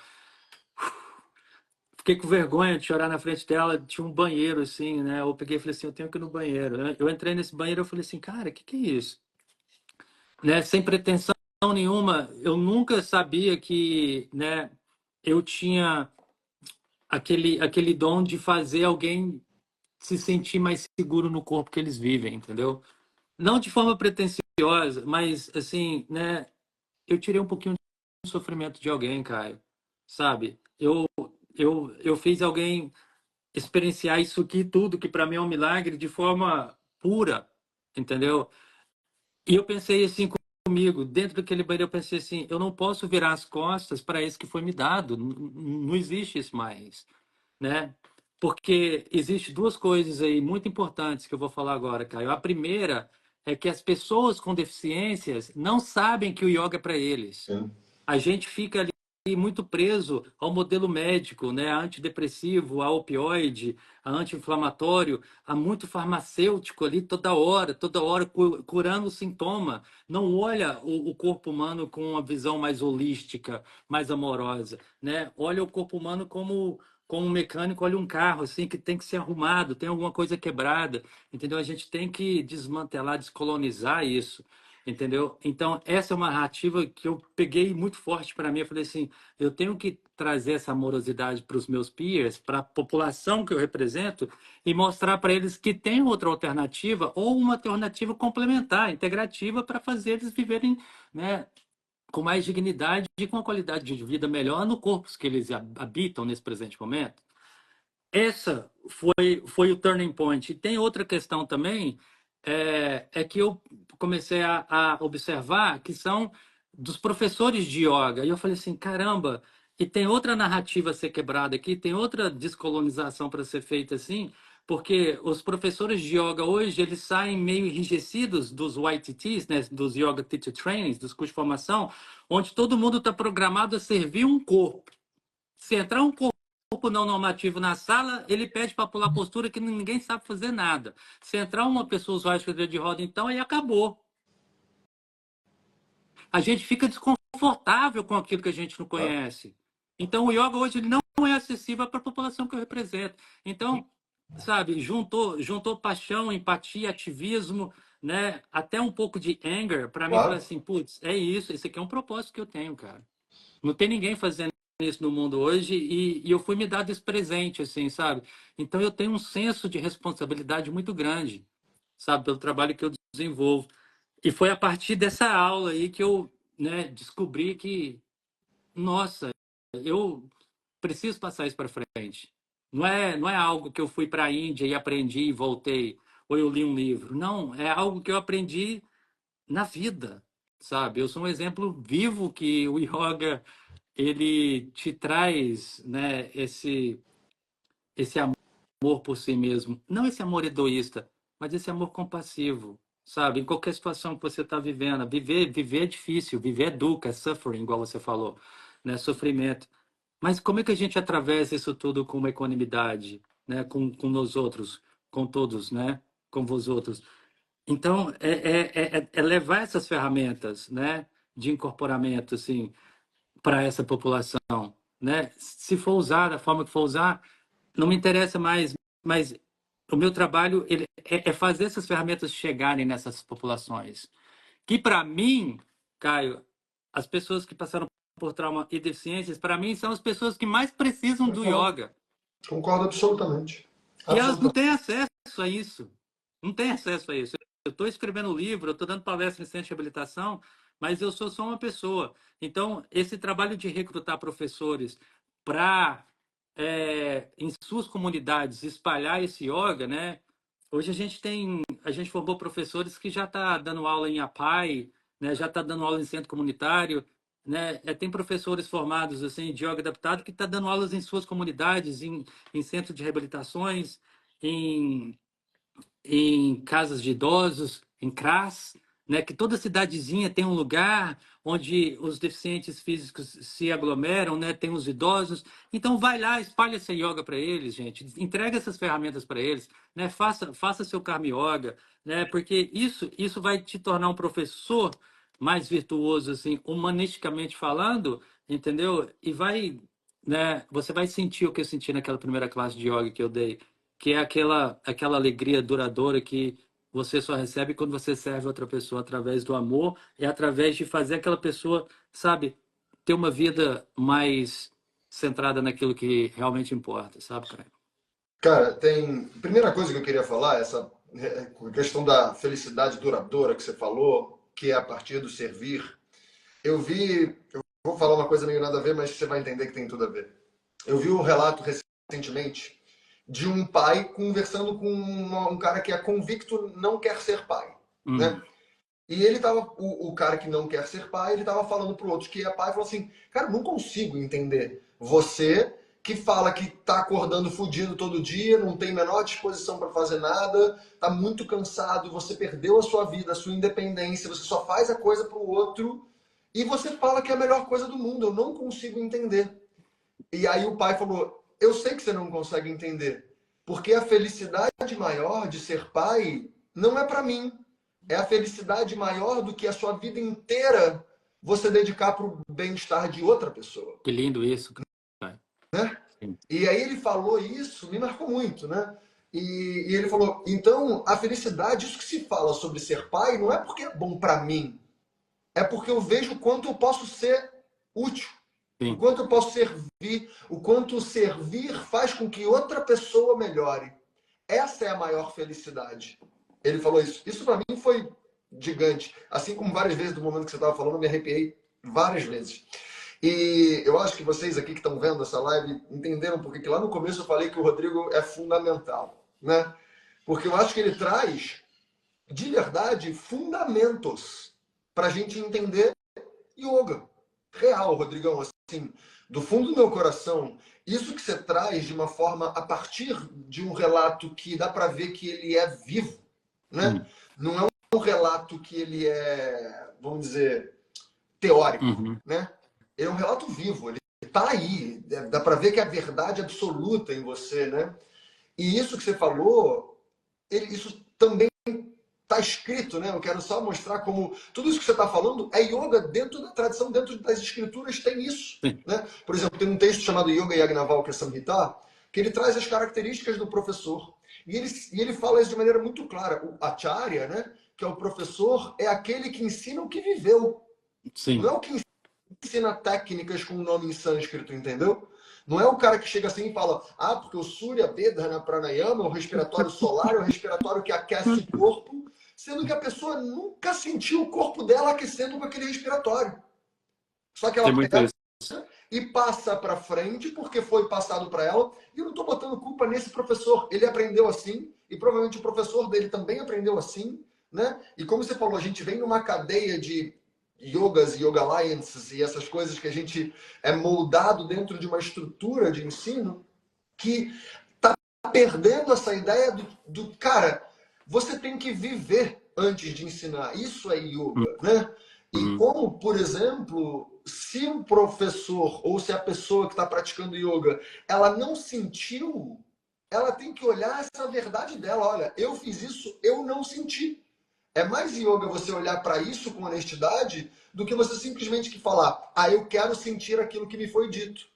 B: Fiquei com vergonha de chorar na frente dela. Tinha um banheiro assim, né? Eu peguei e falei assim: eu tenho que ir no banheiro. Eu entrei nesse banheiro e falei assim: cara, o que é isso? Né? Sem pretensão nenhuma, eu nunca sabia que, né? Eu tinha aquele dom de fazer alguém se sentir mais seguro no corpo que eles vivem, entendeu? Não de forma pretensiosa, mas assim, né? Eu tirei um pouquinho do sofrimento de alguém, Caio, sabe? Eu fiz alguém experienciar isso aqui tudo, que para mim é um milagre, de forma pura, entendeu? E eu pensei assim comigo, dentro daquele banheiro, eu pensei assim, eu não posso virar as costas para isso que foi me dado, não existe isso mais, né? Porque existe 2 coisas aí muito importantes que eu vou falar agora, Caio. A primeira é que as pessoas com deficiências não sabem que o yoga é para eles.
A: Sim.
B: A gente fica ali muito preso ao modelo médico, né? A antidepressivo, a opioide, a anti-inflamatório, a muito farmacêutico ali toda hora curando o sintoma. Não olha o corpo humano com uma visão mais holística, mais amorosa, né? Olha o corpo humano como um mecânico olha um carro assim que tem que ser arrumado, tem alguma coisa quebrada, entendeu? A gente tem que desmantelar, descolonizar isso. Entendeu? Então, essa é uma narrativa que eu peguei muito forte para mim. Eu falei assim: eu tenho que trazer essa amorosidade para os meus peers, para a população que eu represento, e mostrar para eles que tem outra alternativa ou uma alternativa complementar, integrativa, para fazer eles viverem, né, com mais dignidade e com uma qualidade de vida melhor no corpo que eles habitam nesse presente momento. Essa foi o turning point. E tem outra questão também, é que eu comecei a observar que são dos professores de yoga. E eu falei assim, caramba, e tem outra narrativa a ser quebrada aqui, tem outra descolonização para ser feita assim, porque os professores de yoga hoje, eles saem meio enrijecidos dos YTTs, né, dos Yoga Teacher Trainings, dos cursos de formação, onde todo mundo está programado a servir um corpo. Se entrar um corpo não normativo na sala, ele pede para pular postura que ninguém sabe fazer nada. Se entrar uma pessoa usuária de cadeira de roda, então, aí acabou. A gente fica desconfortável com aquilo que a gente não
A: Claro.
B: conhece. Então, o yoga hoje ele não é acessível para a população que eu represento. Então, sabe, juntou paixão, empatia, ativismo, né? Até um pouco de anger para mim falar
A: Claro.
B: assim, putz, é isso, esse aqui é um propósito que eu tenho, cara. Não tem ninguém fazendo isso no mundo hoje e eu fui me dado esse presente, assim, sabe? Então eu tenho um senso de responsabilidade muito grande, sabe, pelo trabalho que eu desenvolvo. E foi a partir dessa aula aí que eu, né, descobri que, nossa, eu preciso passar isso para frente. Não é algo que eu fui para a Índia e aprendi e voltei, ou eu li um livro. Não, é algo que eu aprendi na vida, sabe? Eu sou um exemplo vivo que o yoga ele te traz, né, esse amor por si mesmo, não esse amor egoísta, mas esse amor compassivo, sabe? Em qualquer situação que você está vivendo. Viver é difícil, viver é dukkha, é suffering, igual você falou, né? Sofrimento. Mas como é que a gente atravessa isso tudo com uma equanimidade, né? Com nós outros, com todos, né? Com vós outros. Então, é levar essas ferramentas, né? De incorporamento, assim, para essa população, né? Se for usar da forma que for usar, não me interessa mais, mas o meu trabalho é fazer essas ferramentas chegarem nessas populações. Que para mim, Caio, as pessoas que passaram por trauma e deficiências, para mim são as pessoas que mais precisam do
A: Concordo,
B: yoga.
A: concordo absolutamente.
B: E elas não
A: Absolutamente.
B: têm acesso a isso. Não têm acesso a isso. Eu estou escrevendo livro, eu estou dando palestra em centro de reabilitação, mas eu sou só uma pessoa. Então, esse trabalho de recrutar professores para, em suas comunidades, espalhar esse yoga, né? Hoje a gente formou professores que já está dando aula em APAI, né? Já está dando aula em centro comunitário, né? Tem professores formados assim de yoga adaptado que está dando aulas em suas comunidades, em centro de reabilitações, em casas de idosos, em CRAS, né? Que toda cidadezinha tem um lugar onde os deficientes físicos se aglomeram, né? Tem os idosos. Então vai lá, espalha essa yoga para eles, gente. Entrega essas ferramentas para eles, né? Faça seu karma yoga, né? Porque isso vai te tornar um professor mais virtuoso, assim, humanisticamente falando, entendeu? E vai, né? Você vai sentir o que eu senti naquela primeira classe de yoga que eu dei, que é aquela alegria duradoura que você só recebe quando você serve outra pessoa através do amor e através de fazer aquela pessoa, sabe, ter uma vida mais centrada naquilo que realmente importa, sabe, cara?
A: Cara, tem. Primeira coisa que eu queria falar, essa questão da felicidade duradoura que você falou, que é a partir do servir. Eu vi. Eu vou falar uma coisa meio nada a ver, mas você vai entender que tem tudo a ver. Eu vi um relato recentemente de um pai conversando com um cara que é convicto não quer ser pai, né?
B: Hum,
A: E ele tava, o cara que não quer ser pai, ele tava falando pro outro que é pai, falou assim, cara, não consigo entender você que fala que tá acordando fudido todo dia, não tem a menor disposição para fazer nada, tá muito cansado, você perdeu a sua vida, a sua independência, você só faz a coisa pro outro e você fala que é a melhor coisa do mundo, eu não consigo entender. E aí o pai falou, eu sei que você não consegue entender, porque a felicidade maior de ser pai não é para mim, é a felicidade maior do que a sua vida inteira você dedicar para o bem-estar de outra pessoa,
B: que lindo isso, cara.
A: né?
B: Sim.
A: E aí ele falou isso, me marcou muito, né? E ele falou, então a felicidade, isso que se fala sobre ser pai, não é porque é bom para mim, é porque eu vejo o quanto eu posso ser útil, o
B: Sim.
A: quanto eu posso servir, o quanto servir faz com que outra pessoa melhore. Essa é a maior felicidade. Ele falou isso. Isso para mim foi gigante. Assim como várias vezes do momento que você estava falando, eu me arrepiei várias vezes. E eu acho que vocês aqui que estão vendo essa live entenderam porque que lá no começo eu falei que o Rodrigo é fundamental, né? Porque eu acho que ele traz, de verdade, fundamentos para a gente entender yoga. Real, Rodrigão, assim, do fundo do meu coração, isso que você traz de uma forma a partir de um relato que dá para ver que ele é vivo, né?
B: Hum.
A: Não é um relato que ele é, vamos dizer, teórico,
B: Uhum.
A: né? Ele é um relato vivo, ele está aí, dá para ver que é a verdade absoluta em você, né? E isso que você falou, isso também está escrito, né? Eu quero só mostrar como tudo isso que você está falando é yoga dentro da tradição, dentro das escrituras tem isso,
B: Sim.
A: né? Por exemplo, tem um texto chamado Yoga Yagnavalkya Samhita que ele traz as características do professor e ele fala isso de maneira muito clara. O acharya, né? Que é o professor, é aquele que ensina o que viveu, não é
B: Sim.
A: o que ensina técnicas com o nome em sânscrito, entendeu? Não é o cara que chega assim e fala, ah, porque o Surya Vedana Pranayama, o respiratório solar, é o respiratório que aquece o corpo, sendo que a pessoa nunca sentiu o corpo dela aquecendo com aquele respiratório. Só que
B: Tem
A: ela
B: muito
A: pega
B: isso.
A: e passa para frente porque foi passado para ela. E eu não estou botando culpa nesse professor. Ele aprendeu assim e provavelmente o professor dele também aprendeu assim, né? E como você falou, a gente vem numa cadeia de yogas e yoga alliances e essas coisas que a gente é moldado dentro de uma estrutura de ensino que está perdendo essa ideia do cara. você tem que viver antes de ensinar. Isso é
B: Uhum.
A: yoga, né? E
B: Uhum.
A: como, por exemplo, se um professor ou se a pessoa que está praticando yoga, ela não sentiu, ela tem que olhar essa verdade dela. Olha, eu fiz isso, eu não senti. É mais yoga você olhar para isso com honestidade do que você simplesmente que falar, ah, eu quero sentir aquilo que me foi dito,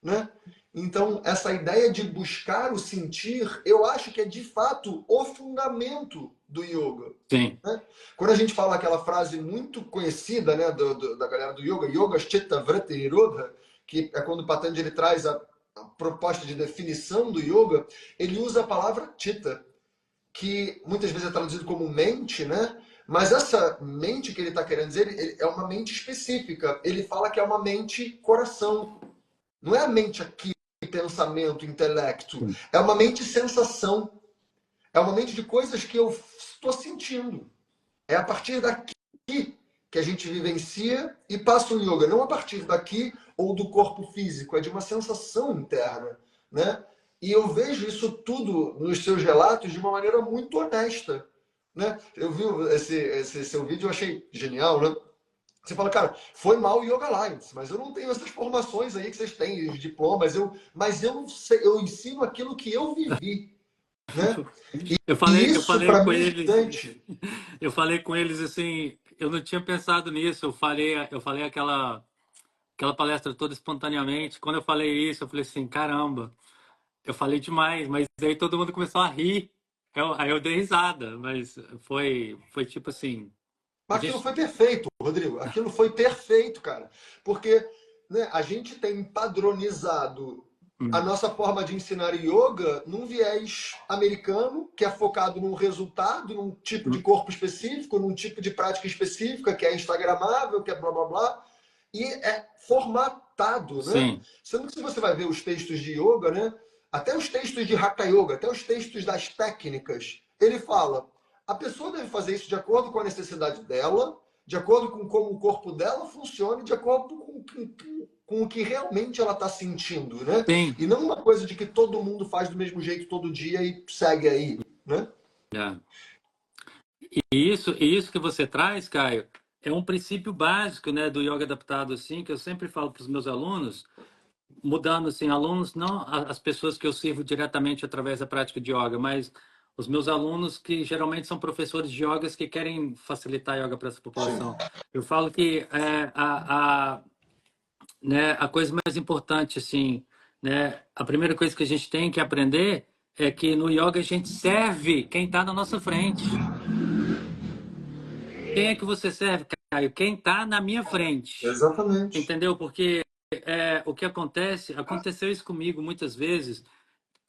A: né? Então, essa ideia de buscar o sentir, eu acho que é de fato o fundamento do yoga.
B: Sim.
A: Né? Quando a gente fala aquela frase muito conhecida, né, da galera do yoga, Yoga Chitta Vritti Nirodha, que é quando o Patanjali traz a proposta de definição do yoga, ele usa a palavra chitta, que muitas vezes é traduzido como mente, né? Mas essa mente que ele está querendo dizer é uma mente específica. Ele fala que é uma mente coração. Não é a mente aqui, pensamento, intelecto.
B: Sim.
A: É uma mente sensação. É uma mente de coisas que eu estou sentindo. É a partir daqui que a gente vivencia e passa o yoga. Não a partir daqui ou do corpo físico. É de uma sensação interna, né? E eu vejo isso tudo nos seus relatos de uma maneira muito honesta, né? Eu vi esse seu vídeo, eu achei genial, né? Você fala, cara, foi mal o Yoga Alliance, mas eu não tenho essas formações aí que vocês têm, os diplomas, mas eu, sei, eu ensino aquilo que eu vivi, né?
B: Eu
A: E
B: falei, eu
A: isso,
B: falei
A: para
B: com
A: mim, é
B: eles,
A: gigante.
B: eu falei com eles assim, eu não tinha pensado nisso, eu falei aquela palestra toda espontaneamente. Quando eu falei isso, eu falei assim, caramba, eu falei demais, mas aí todo mundo começou a rir. Aí eu dei risada, mas foi tipo assim, a
A: Mas aquilo
B: gente.
A: foi perfeito, Rodrigo. Aquilo foi perfeito, cara. Porque né, a gente tem padronizado a
B: Hum.
A: nossa forma de ensinar yoga num viés americano, que é focado num resultado, num tipo de corpo específico, num tipo de prática específica, que é instagramável, que é blá blá blá, e é formatado, né?
B: Sim,
A: Sendo que se você vai ver os textos de yoga, né? Até os textos de Hatha Yoga, até os textos das técnicas, ele fala a pessoa deve fazer isso de acordo com a necessidade dela, de acordo com como o corpo dela funciona, de acordo com o que realmente ela está sentindo, né?
B: sim.
A: E não uma coisa de que todo mundo faz do mesmo jeito todo dia e segue aí, né?
B: É. E isso que você traz, Caio, é um princípio básico, né, do yoga adaptado, assim, que eu sempre falo para os meus alunos, mudando assim, alunos, não as pessoas que eu sirvo diretamente através da prática de yoga, mas os meus alunos que geralmente são professores de yogas que querem facilitar a yoga para essa
A: Sim.
B: população. Eu falo que né, a coisa mais importante, assim, né, a primeira coisa que a gente tem que aprender é que no yoga a gente serve quem está na nossa frente. Quem é que você serve, Caio? Quem está na minha frente.
A: Exatamente.
B: Entendeu? Porque o que aconteceu isso comigo muitas vezes,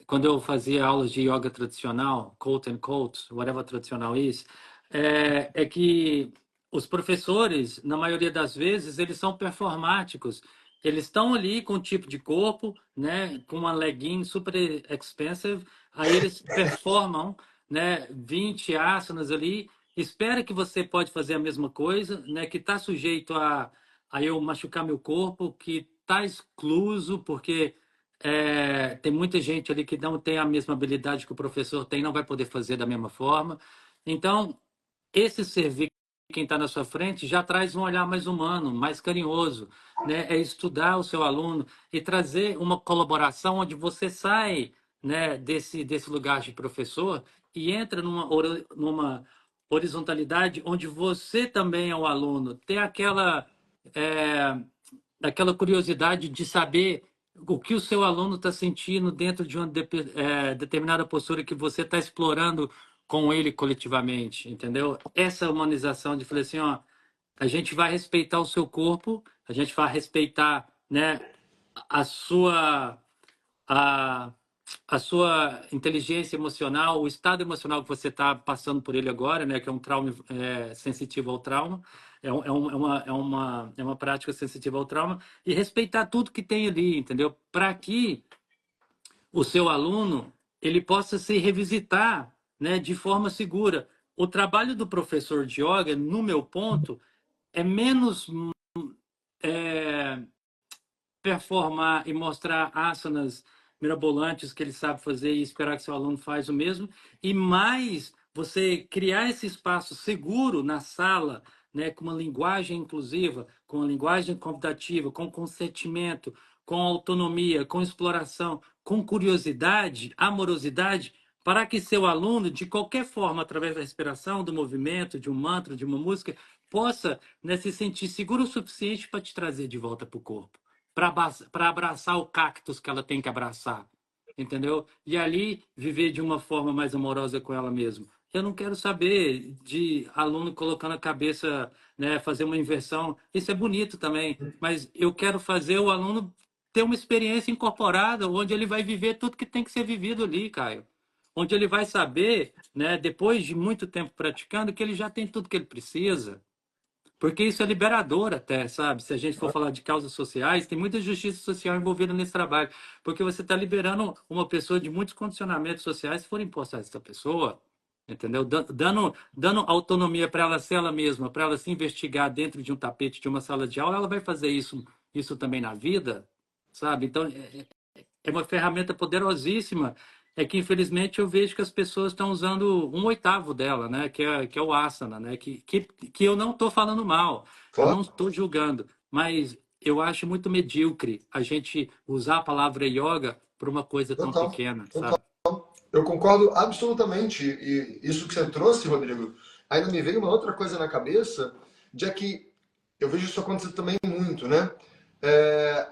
B: quando eu fazia aulas de yoga tradicional, quote and quote, whatever tradicional is, é que os professores, na maioria das vezes, eles são performáticos. Eles estão ali com um tipo de corpo, né, com uma legging super expensive, aí eles performam, né, 20 asanas ali, espera que você pode fazer a mesma coisa, né, que está sujeito a eu machucar meu corpo, que está excluso, porque tem muita gente ali que não tem a mesma habilidade que o professor tem, não vai poder fazer da mesma forma. Então, esse servir quem está na sua frente já traz um olhar mais humano, mais carinhoso, né? É estudar o seu aluno e trazer uma colaboração onde você sai, né, desse lugar de professor e entra numa horizontalidade onde você também é o aluno, tem é, aquela curiosidade de saber o que o seu aluno está sentindo dentro de uma determinada postura que você está explorando com ele coletivamente, entendeu? Essa humanização de falar assim, ó, a gente vai respeitar o seu corpo, a gente vai respeitar, né, a sua a, a sua inteligência emocional, o estado emocional que você está passando por ele agora, né, que é um trauma sensitivo ao trauma, é uma prática sensitiva ao trauma, e respeitar tudo que tem ali, entendeu? Para que o seu aluno ele possa se revisitar, né, de forma segura. O trabalho do professor de yoga, no meu ponto, é menos é, performar e mostrar asanas mirabolantes que ele sabe fazer e esperar que seu aluno faz o mesmo, e mais você criar esse espaço seguro na sala, né, com uma linguagem inclusiva, com uma linguagem convidativa, com consentimento, com autonomia, com exploração, com curiosidade, amorosidade, para que seu aluno, de qualquer forma, através da respiração, do movimento, de um mantra, de uma música, possa, né, se sentir seguro o suficiente para te trazer de volta para o corpo, para abraçar o cactus que ela tem que abraçar, entendeu? E ali viver de uma forma mais amorosa com ela mesma. Eu não quero saber de aluno colocando a cabeça, né, fazer uma inversão. Isso é bonito também, mas eu quero fazer o aluno ter uma experiência incorporada, onde ele vai viver tudo que tem que ser vivido ali, Caio. Onde ele vai saber, né, depois de muito tempo praticando, que ele já tem tudo que ele precisa. Porque isso é liberador até, sabe? Se a gente for falar de causas sociais, tem muita justiça social envolvida nesse trabalho. Porque você está liberando uma pessoa de muitos condicionamentos sociais que foram impostos a essa pessoa, entendeu? Dando autonomia para ela ser ela mesma, para ela se investigar dentro de um tapete de uma sala de aula, ela vai fazer isso também na vida, sabe? Então, é uma ferramenta poderosíssima. É que, infelizmente, eu vejo que as pessoas estão usando um oitavo dela, né? Que é o asana, né? Que eu não estou falando mal, eu
A: Claro,
B: não estou julgando, mas eu acho muito medíocre a gente usar a palavra yoga para uma coisa tão
A: total,
B: pequena,
A: total.
B: sabe?
A: Eu concordo absolutamente. E isso que você trouxe, Rodrigo, ainda me veio uma outra coisa na cabeça, de que eu vejo isso acontecer também muito, né?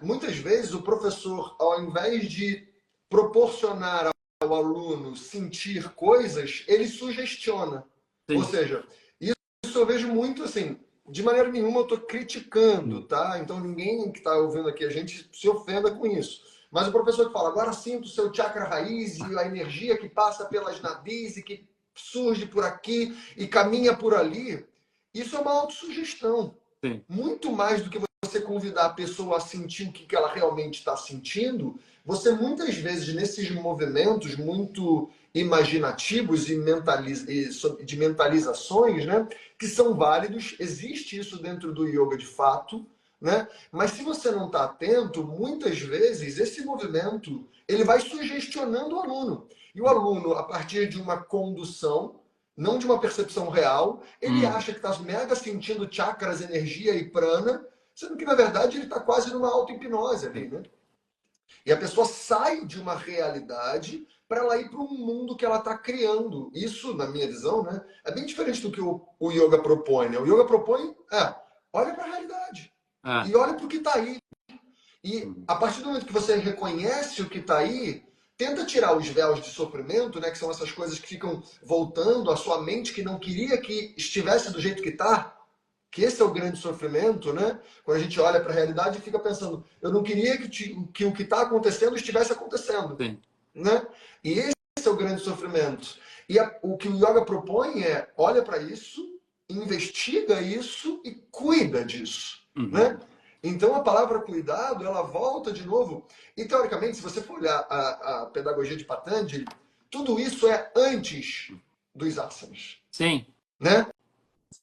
A: Muitas vezes o professor, ao invés de proporcionar ao aluno sentir coisas, ele sugestiona. Ou
B: Sim.
A: seja, isso eu vejo muito assim. De maneira nenhuma eu estou criticando,
B: Hum.
A: tá? Então ninguém que está ouvindo aqui a gente se ofenda com isso. Mas o professor que fala, agora sinta o seu chakra raiz e a energia que passa pelas nadis e que surge por aqui e caminha por ali, isso é uma autossugestão.
B: Sim.
A: Muito mais do que você convidar a pessoa a sentir o que ela realmente está sentindo, você muitas vezes, nesses movimentos muito imaginativos e de mentalizações, né, que são válidos, existe isso dentro do yoga de fato, né? Mas se você não está atento, muitas vezes esse movimento ele vai sugestionando o aluno. E o aluno, a partir de uma condução, não de uma percepção real, ele
B: Hum.
A: acha que está mega sentindo chakras, energia e prana, sendo que na verdade ele está quase numa auto-hipnose ali,
B: Sim.
A: né? E a pessoa sai de uma realidade para ela ir para um mundo que ela está criando. Isso, na minha visão, né, é bem diferente do que o yoga propõe. Né? O yoga propõe, olha para a realidade
B: Ah.
A: e olha para o que está aí. E
B: Hum.
A: a partir do momento que você reconhece o que está aí, tenta tirar os véus de sofrimento, né, que são essas coisas que ficam voltando à sua mente que não queria que estivesse do jeito que está, que esse é o grande sofrimento, né? Quando a gente olha para a realidade e fica pensando, eu não queria que o que está acontecendo estivesse acontecendo,
B: Sim.
A: né? E esse é o grande sofrimento. E o que o yoga propõe é, olha para isso, investiga isso e cuida disso, né?
B: Uhum.
A: Então a palavra cuidado, ela volta de novo. E teoricamente, se você for olhar a pedagogia de Patanjali, tudo isso é antes dos asanas,
B: Sim.
A: né?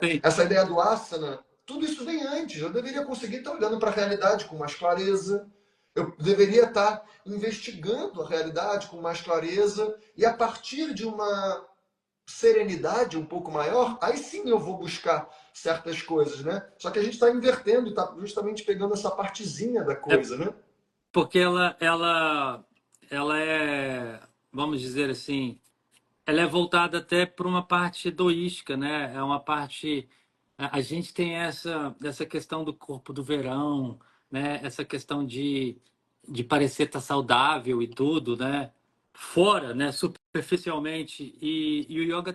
B: Sim.
A: Essa ideia do asana, tudo isso vem antes. Eu deveria conseguir estar olhando para a realidade com mais clareza. Eu deveria estar investigando a realidade com mais clareza. E a partir de uma serenidade um pouco maior, aí sim eu vou buscar certas coisas, né? Só que a gente está invertendo e está justamente pegando essa partezinha da
B: É
A: coisa, né?
B: porque ela é, vamos dizer assim, ela é voltada até para uma parte egoística, né? É uma parte. A gente tem essa questão do corpo do verão, né? Essa questão de parecer estar saudável e tudo, né? Fora, né? Superficialmente. E o yoga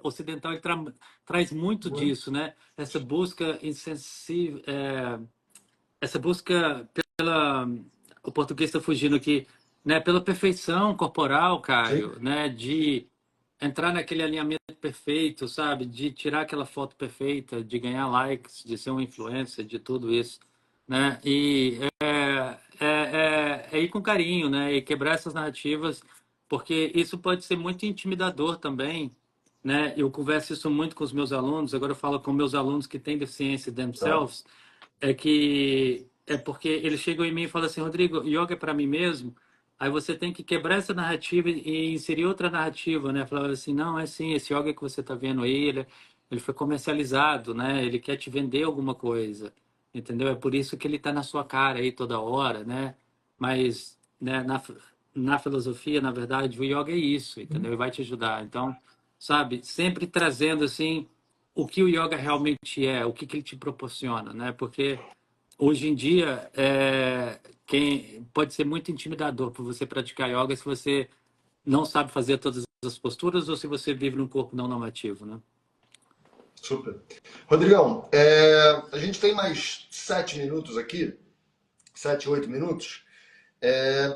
B: ocidental ele traz muito
A: Muito.
B: disso, né? Essa busca insensível, essa busca pela. O português está fugindo aqui, né? Pela perfeição corporal,
A: Sim.
B: Caio, né? De entrar naquele alinhamento perfeito, sabe? De tirar aquela foto perfeita, de ganhar likes, de ser um influencer, de tudo isso, né? E é ir com carinho, né? E quebrar essas narrativas, porque isso pode ser muito intimidador também, né? Eu converso isso muito com os meus alunos, agora eu falo com meus alunos que têm deficiência
A: Tá.
B: themselves, é que é porque eles chegam em mim e falam assim, Rodrigo, yoga é para mim mesmo? Aí você tem que quebrar essa narrativa e inserir outra narrativa, né? Falar assim, não, é assim, esse yoga que você está vendo aí, ele foi comercializado, né? Ele quer te vender alguma coisa, entendeu? É por isso que ele está na sua cara aí toda hora, né? Mas, né, na filosofia, na verdade, o yoga é isso, entendeu? Ele vai te ajudar. Então, sabe, sempre trazendo, assim, o que o yoga realmente é, o que que ele te proporciona, né? Porque hoje em dia, quem pode ser muito intimidador para você praticar yoga se você não sabe fazer todas as posturas ou se você vive num corpo não normativo, né?
A: Super. Rodrigão, a gente tem mais 7 minutos aqui, 7, 8 minutos.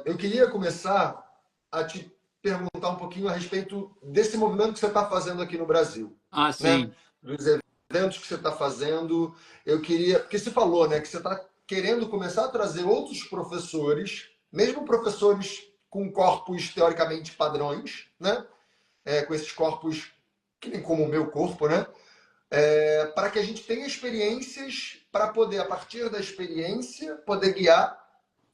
A: Eu queria começar a te perguntar um pouquinho a respeito desse movimento que você está fazendo aqui no Brasil,
B: Ah,
A: né?
B: sim.
A: Dos eventos que você está fazendo. Eu queria, porque você falou, né, que você está querendo começar a trazer outros professores, mesmo professores com corpos teoricamente padrões, né? Com esses corpos que nem como o meu corpo, né? Para que a gente tenha experiências para poder, a partir da experiência, poder guiar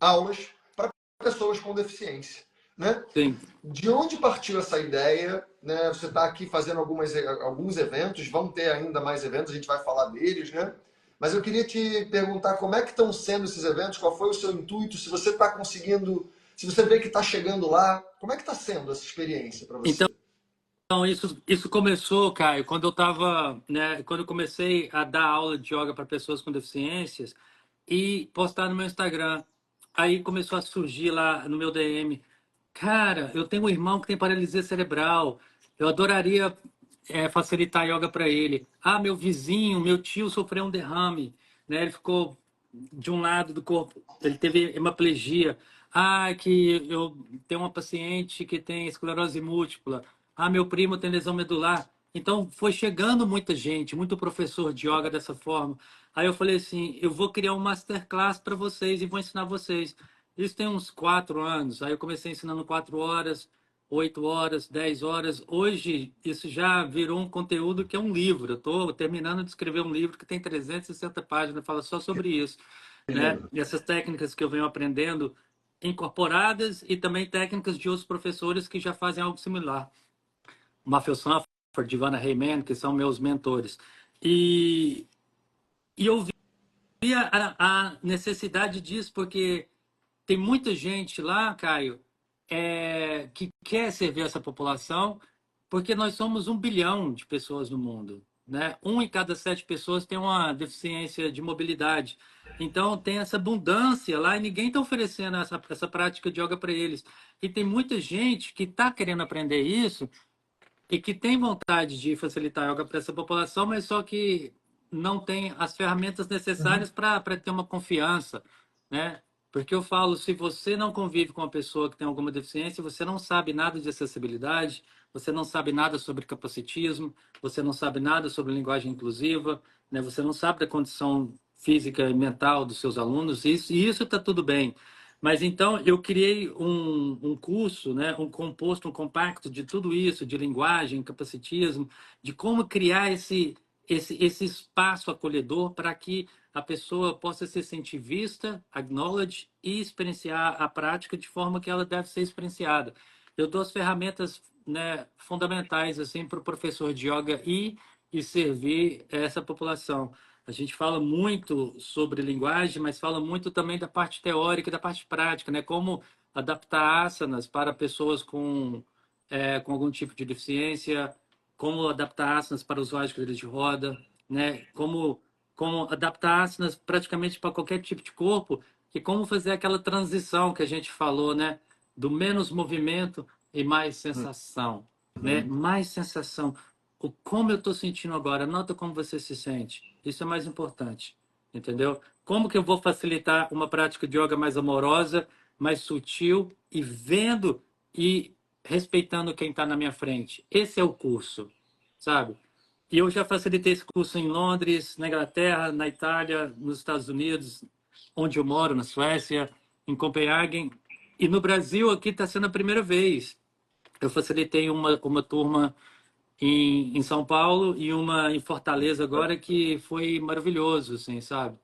A: aulas para pessoas com deficiência, né?
B: Sim.
A: De onde partiu essa ideia? Né? Você está aqui fazendo alguns eventos, vão ter ainda mais eventos, a gente vai falar deles, né? Mas eu queria te perguntar como é que estão sendo esses eventos, qual foi o seu intuito, se você está conseguindo, se você vê que está chegando lá, como é que está sendo essa experiência para
B: Então,
A: você?
B: isso começou, Caio, quando eu tava, né, quando eu comecei a dar aula de yoga para pessoas com deficiências e postar no meu Instagram. Aí começou a surgir lá no meu DM. Cara, eu tenho um irmão que tem paralisia cerebral. Eu adoraria facilitar yoga para ele. Ah, meu vizinho, meu tio sofreu um derrame, né? Ele ficou de um lado do corpo, ele teve hemiplegia. Ah, que eu tenho uma paciente que tem esclerose múltipla. Ah, meu primo tem lesão medular. Então foi chegando muita gente, muito professor de yoga dessa forma. Aí eu falei assim, eu vou criar um masterclass para vocês e vou ensinar vocês. Isso tem uns 4 anos. Aí eu comecei ensinando 4 horas, 8 horas, 10 horas. Hoje, isso já virou um conteúdo que é um livro. Eu estou terminando de escrever um livro que tem 360 páginas, fala só sobre isso,
A: Que
B: né?
A: lindo.
B: E essas técnicas que eu venho aprendendo incorporadas e também técnicas de outros professores que já fazem algo similar. Matthew Sanford, Ivana Heyman, que são meus mentores. E, e eu vi a necessidade disso, porque tem muita gente lá, Caio, que quer servir essa população, porque nós somos 1 bilhão de pessoas no mundo, né? 1 em cada 7 pessoas tem uma deficiência de mobilidade. Então, tem essa abundância lá e ninguém está oferecendo essa prática de yoga para eles. E tem muita gente que está querendo aprender isso e que tem vontade de facilitar yoga para essa população, mas só que não tem as ferramentas necessárias para ter uma confiança, né? Porque eu falo, se você não convive com uma pessoa que tem alguma deficiência, você não sabe nada de acessibilidade, você não sabe nada sobre capacitismo, você não sabe nada sobre linguagem inclusiva, né? Você não sabe da condição física e mental dos seus alunos, e isso está tudo bem. Mas então eu criei um curso, né, um composto, um compacto de tudo isso, de linguagem, capacitismo, de como criar esse espaço acolhedor para que a pessoa possa se sentir vista, acknowledge e experienciar a prática de forma que ela deve ser experienciada. Eu dou as ferramentas, né, fundamentais assim para o professor de yoga ir e servir essa população. A gente fala muito sobre linguagem, mas fala muito também da parte teórica e da parte prática, né? Como adaptar asanas para pessoas com algum tipo de deficiência, como adaptar asanas para usuários de cadeira de roda, né? Como adaptar asanas praticamente para qualquer tipo de corpo, e como fazer aquela transição que a gente falou, né? Do menos movimento e mais sensação, né?
A: Uhum.
B: Mais sensação. Como eu estou sentindo agora, nota como você se sente. Isso é mais importante, entendeu? Como que eu vou facilitar uma prática de yoga mais amorosa, mais sutil e vendo e respeitando quem está na minha frente? Esse é o curso, sabe? E eu já facilitei esse curso em Londres, na Inglaterra, na Itália, nos Estados Unidos, onde eu moro, na Suécia, em Copenhague. E no Brasil, aqui está sendo a primeira vez. Eu facilitei uma turma em São Paulo e uma em Fortaleza agora que foi maravilhoso, assim, sabe?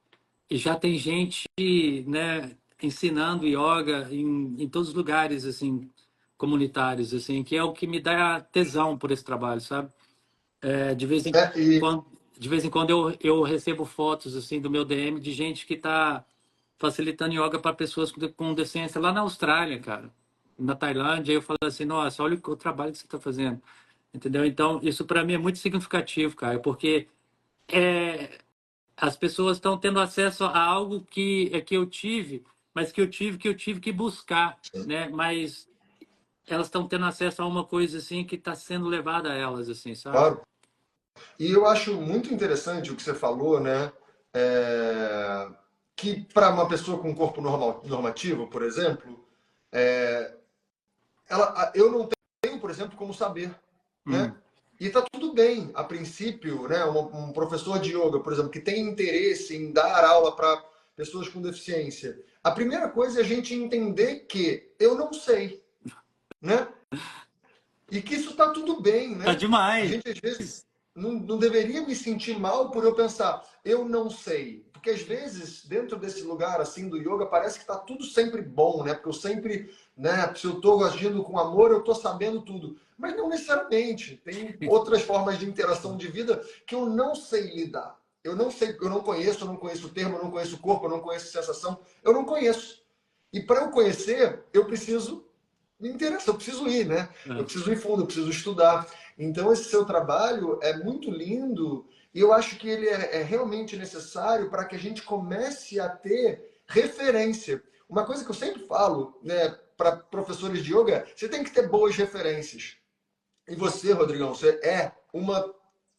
B: E já tem gente, né, ensinando yoga em todos os lugares, assim, comunitários, assim, que é o que me dá tesão por esse trabalho, sabe? De vez em
A: É, e
B: quando, de vez em quando eu recebo fotos, assim, do meu DM de gente que está facilitando yoga para pessoas com deficiência lá na Austrália, cara, na Tailândia. Aí eu falo assim, nossa, olha o trabalho que você está fazendo, entendeu? Então, isso para mim é muito significativo, cara, porque é, as pessoas estão tendo acesso a algo que eu tive, mas que eu tive que buscar, né? Mas elas estão tendo acesso a uma coisa assim que está sendo levada a elas, assim, sabe?
A: claro. E eu acho muito interessante o que você falou, né? É, que para uma pessoa com corpo normativo, por exemplo, eu não tenho, por exemplo, como saber, né?
B: Hum,
A: E tá tudo bem, a princípio, né? Um professor de yoga, por exemplo, que tem interesse em dar aula para pessoas com deficiência. A primeira coisa é a gente entender que eu não sei, né? E que isso está tudo bem,
B: tá
A: né? A
B: demais.
A: gente, às vezes, não deveria me sentir mal por eu pensar, eu não sei. Porque, às vezes, dentro desse lugar, assim, do yoga, parece que está tudo sempre bom, né? Porque eu sempre, né? Se eu estou agindo com amor, eu estou sabendo tudo. Mas não necessariamente. Tem outras formas de interação de vida que eu não sei lidar. Eu não sei, eu não conheço o termo, eu não conheço o corpo, eu não conheço a sensação, eu não conheço. E para eu conhecer, eu preciso me interessa, eu preciso ir, né? Eu
B: É.
A: preciso ir fundo, eu preciso estudar. Então, esse seu trabalho é muito lindo e eu acho que ele é realmente necessário para que a gente comece a ter referência. Uma coisa que eu sempre falo, né, para professores de yoga, você tem que ter boas referências. E você, Rodrigão, você é uma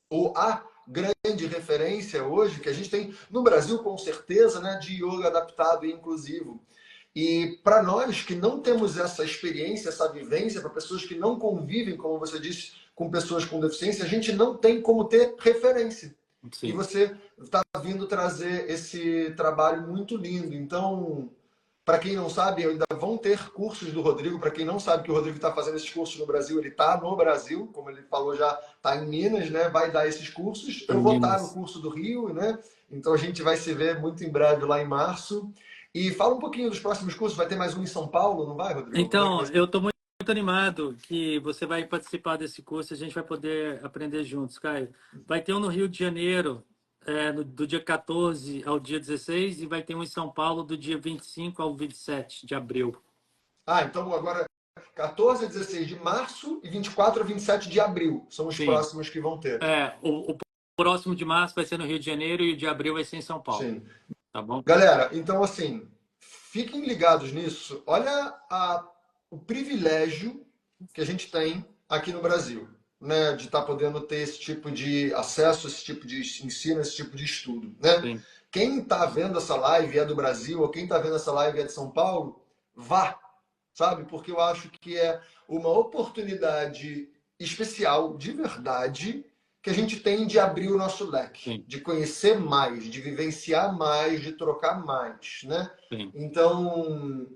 A: ou a grande referência hoje que a gente tem no Brasil, com certeza, né, de yoga adaptado e inclusivo. E para nós que não temos essa experiência, essa vivência, para pessoas que não convivem, como você disse, com pessoas com deficiência, a gente não tem como ter referência. E
B: Sim.
A: você está vindo trazer esse trabalho muito lindo. Então, para quem não sabe, ainda vão ter cursos do Rodrigo. Para quem não sabe que o Rodrigo está fazendo esses cursos no Brasil, ele está no Brasil, como ele falou já, está em Minas, né? Vai dar esses cursos. Eu vou estar no
B: Minas.
A: curso do Rio, né? Então a gente vai se ver muito em breve lá em março. E fala um pouquinho dos próximos cursos. Vai ter mais um em São Paulo, não vai, Rodrigo? Como é que vai
B: Então,
A: ser?
B: eu estou muito animado que você vai participar desse curso, a gente vai poder aprender juntos, Caio. Vai ter um no Rio de Janeiro, do dia 14 ao dia 16, e vai ter um em São Paulo do dia 25 ao 27 de abril.
A: Ah, então agora 14 a 16 de março e 24 a 27 de abril são os
B: Sim.
A: próximos que vão ter.
B: O próximo de março vai ser no Rio de Janeiro e o de abril vai ser em São Paulo,
A: Sim.
B: tá bom?
A: Galera, então assim, fiquem ligados nisso. Olha o privilégio que a gente tem aqui no Brasil, né, de estar podendo ter esse tipo de acesso, esse tipo de ensino, esse tipo de estudo, né?
B: Sim.
A: Quem está vendo essa live é do Brasil, ou quem está vendo essa live é de São Paulo, vá, sabe? Porque eu acho que é uma oportunidade especial, de verdade, que a gente tem de abrir o nosso leque,
B: Sim.
A: de conhecer mais, de vivenciar mais, de trocar mais, né?
B: Sim.
A: Então,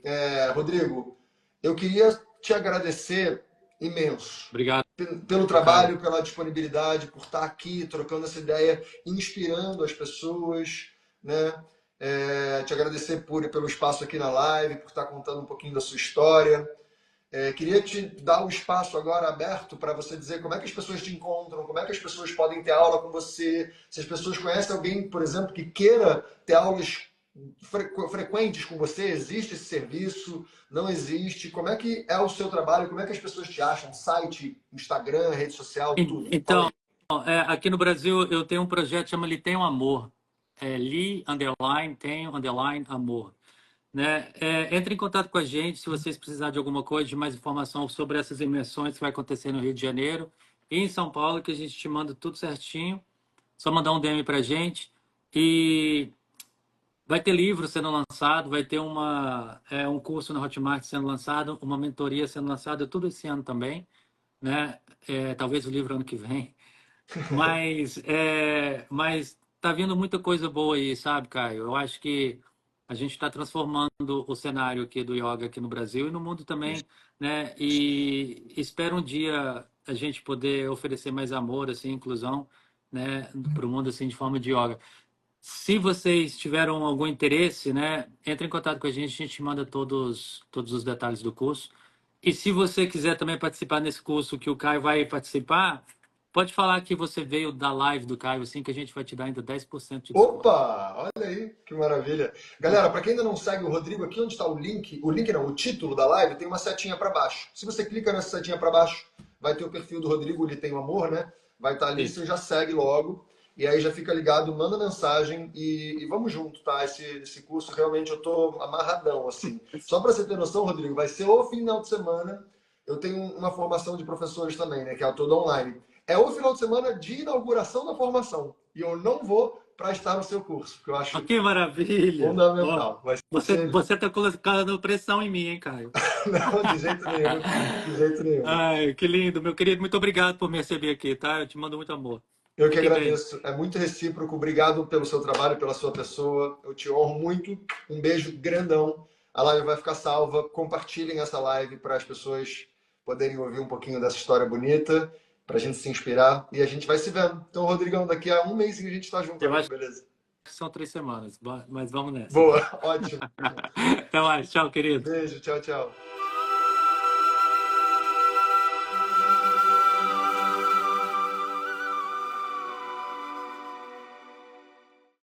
A: Rodrigo, eu queria te agradecer imenso
B: Obrigado,
A: pelo
B: Caio.
A: trabalho, pela disponibilidade, por estar aqui trocando essa ideia, inspirando as pessoas, né? Te agradecer pelo espaço aqui na live, por estar contando um pouquinho da sua história. Queria te dar o espaço agora aberto para você dizer como é que as pessoas te encontram, como é que as pessoas podem ter aula com você, se as pessoas conhecem alguém, por exemplo, que queira ter aulas frequentes com você, existe esse serviço, não existe, como é que é o seu trabalho, como é que as pessoas te acham, site, Instagram, rede social, tudo. Fala
B: Então,
A: aí.
B: aqui no Brasil eu tenho um projeto que chama Li Tenho Amor. Li, underline, tenho, underline, amor. Né? Entre em contato com a gente se vocês precisarem de alguma coisa, de mais informação sobre essas imersões que vai acontecer no Rio de Janeiro e em São Paulo, que a gente te manda tudo certinho. Só mandar um DM para a gente. E vai ter livro sendo lançado, vai ter um curso na Hotmart sendo lançado, uma mentoria sendo lançada, tudo esse ano também. Né? Talvez o livro ano que vem. Mas tá vindo muita coisa boa aí, sabe, Caio? Eu acho que a gente está transformando o cenário aqui do yoga aqui no Brasil e no mundo também, né? E espero um dia a gente poder oferecer mais amor, assim, inclusão, né, para o mundo assim de forma de yoga. Se vocês tiveram algum interesse, né, entre em contato com a gente manda todos os detalhes do curso. E se você quiser também participar nesse curso que o Caio vai participar, pode falar que você veio da live do Caio, assim, que a gente vai te dar ainda 10% de desconto.
A: Opa, olha aí, que maravilha. Galera, para quem ainda não segue o Rodrigo, aqui onde está o link não, o título da live tem uma setinha para baixo. Se você clica nessa setinha para baixo, vai ter o perfil do Rodrigo, ele tem o amor, né? Vai estar ali, você
B: Isso.
A: já segue logo. E aí já fica ligado, manda mensagem e vamos junto, tá? Esse curso realmente eu tô amarradão, assim. Só para você ter noção, Rodrigo, vai ser o final de semana. Eu tenho uma formação de professores também, né? Que é toda online. É o final de semana de inauguração da formação. E eu não vou para estar no seu curso, que eu
B: Ah,
A: acho
B: que maravilha! Ó,
A: fundamental. Vai ser.
B: você tá colocando pressão em mim, hein, Caio?
A: Não, de jeito nenhum. De jeito nenhum.
B: Ai, que lindo, meu querido. Muito obrigado por me receber aqui, tá? Eu te mando muito amor.
A: Eu que
B: Fiquem bem.
A: agradeço. É muito recíproco. Obrigado pelo seu trabalho, pela sua pessoa. Eu te honro muito. Um beijo grandão. A live vai ficar salva. Compartilhem essa live para as pessoas poderem ouvir um pouquinho dessa história bonita, para a gente se inspirar. E a gente vai se vendo. Então, Rodrigão, daqui a um mês a gente está junto
B: Eu
A: aí,
B: acho
A: beleza?
B: que são 3 semanas, mas vamos nessa,
A: Boa,
B: então.
A: ótimo.
B: Até mais. Tchau, querido.
A: Beijo, tchau, tchau.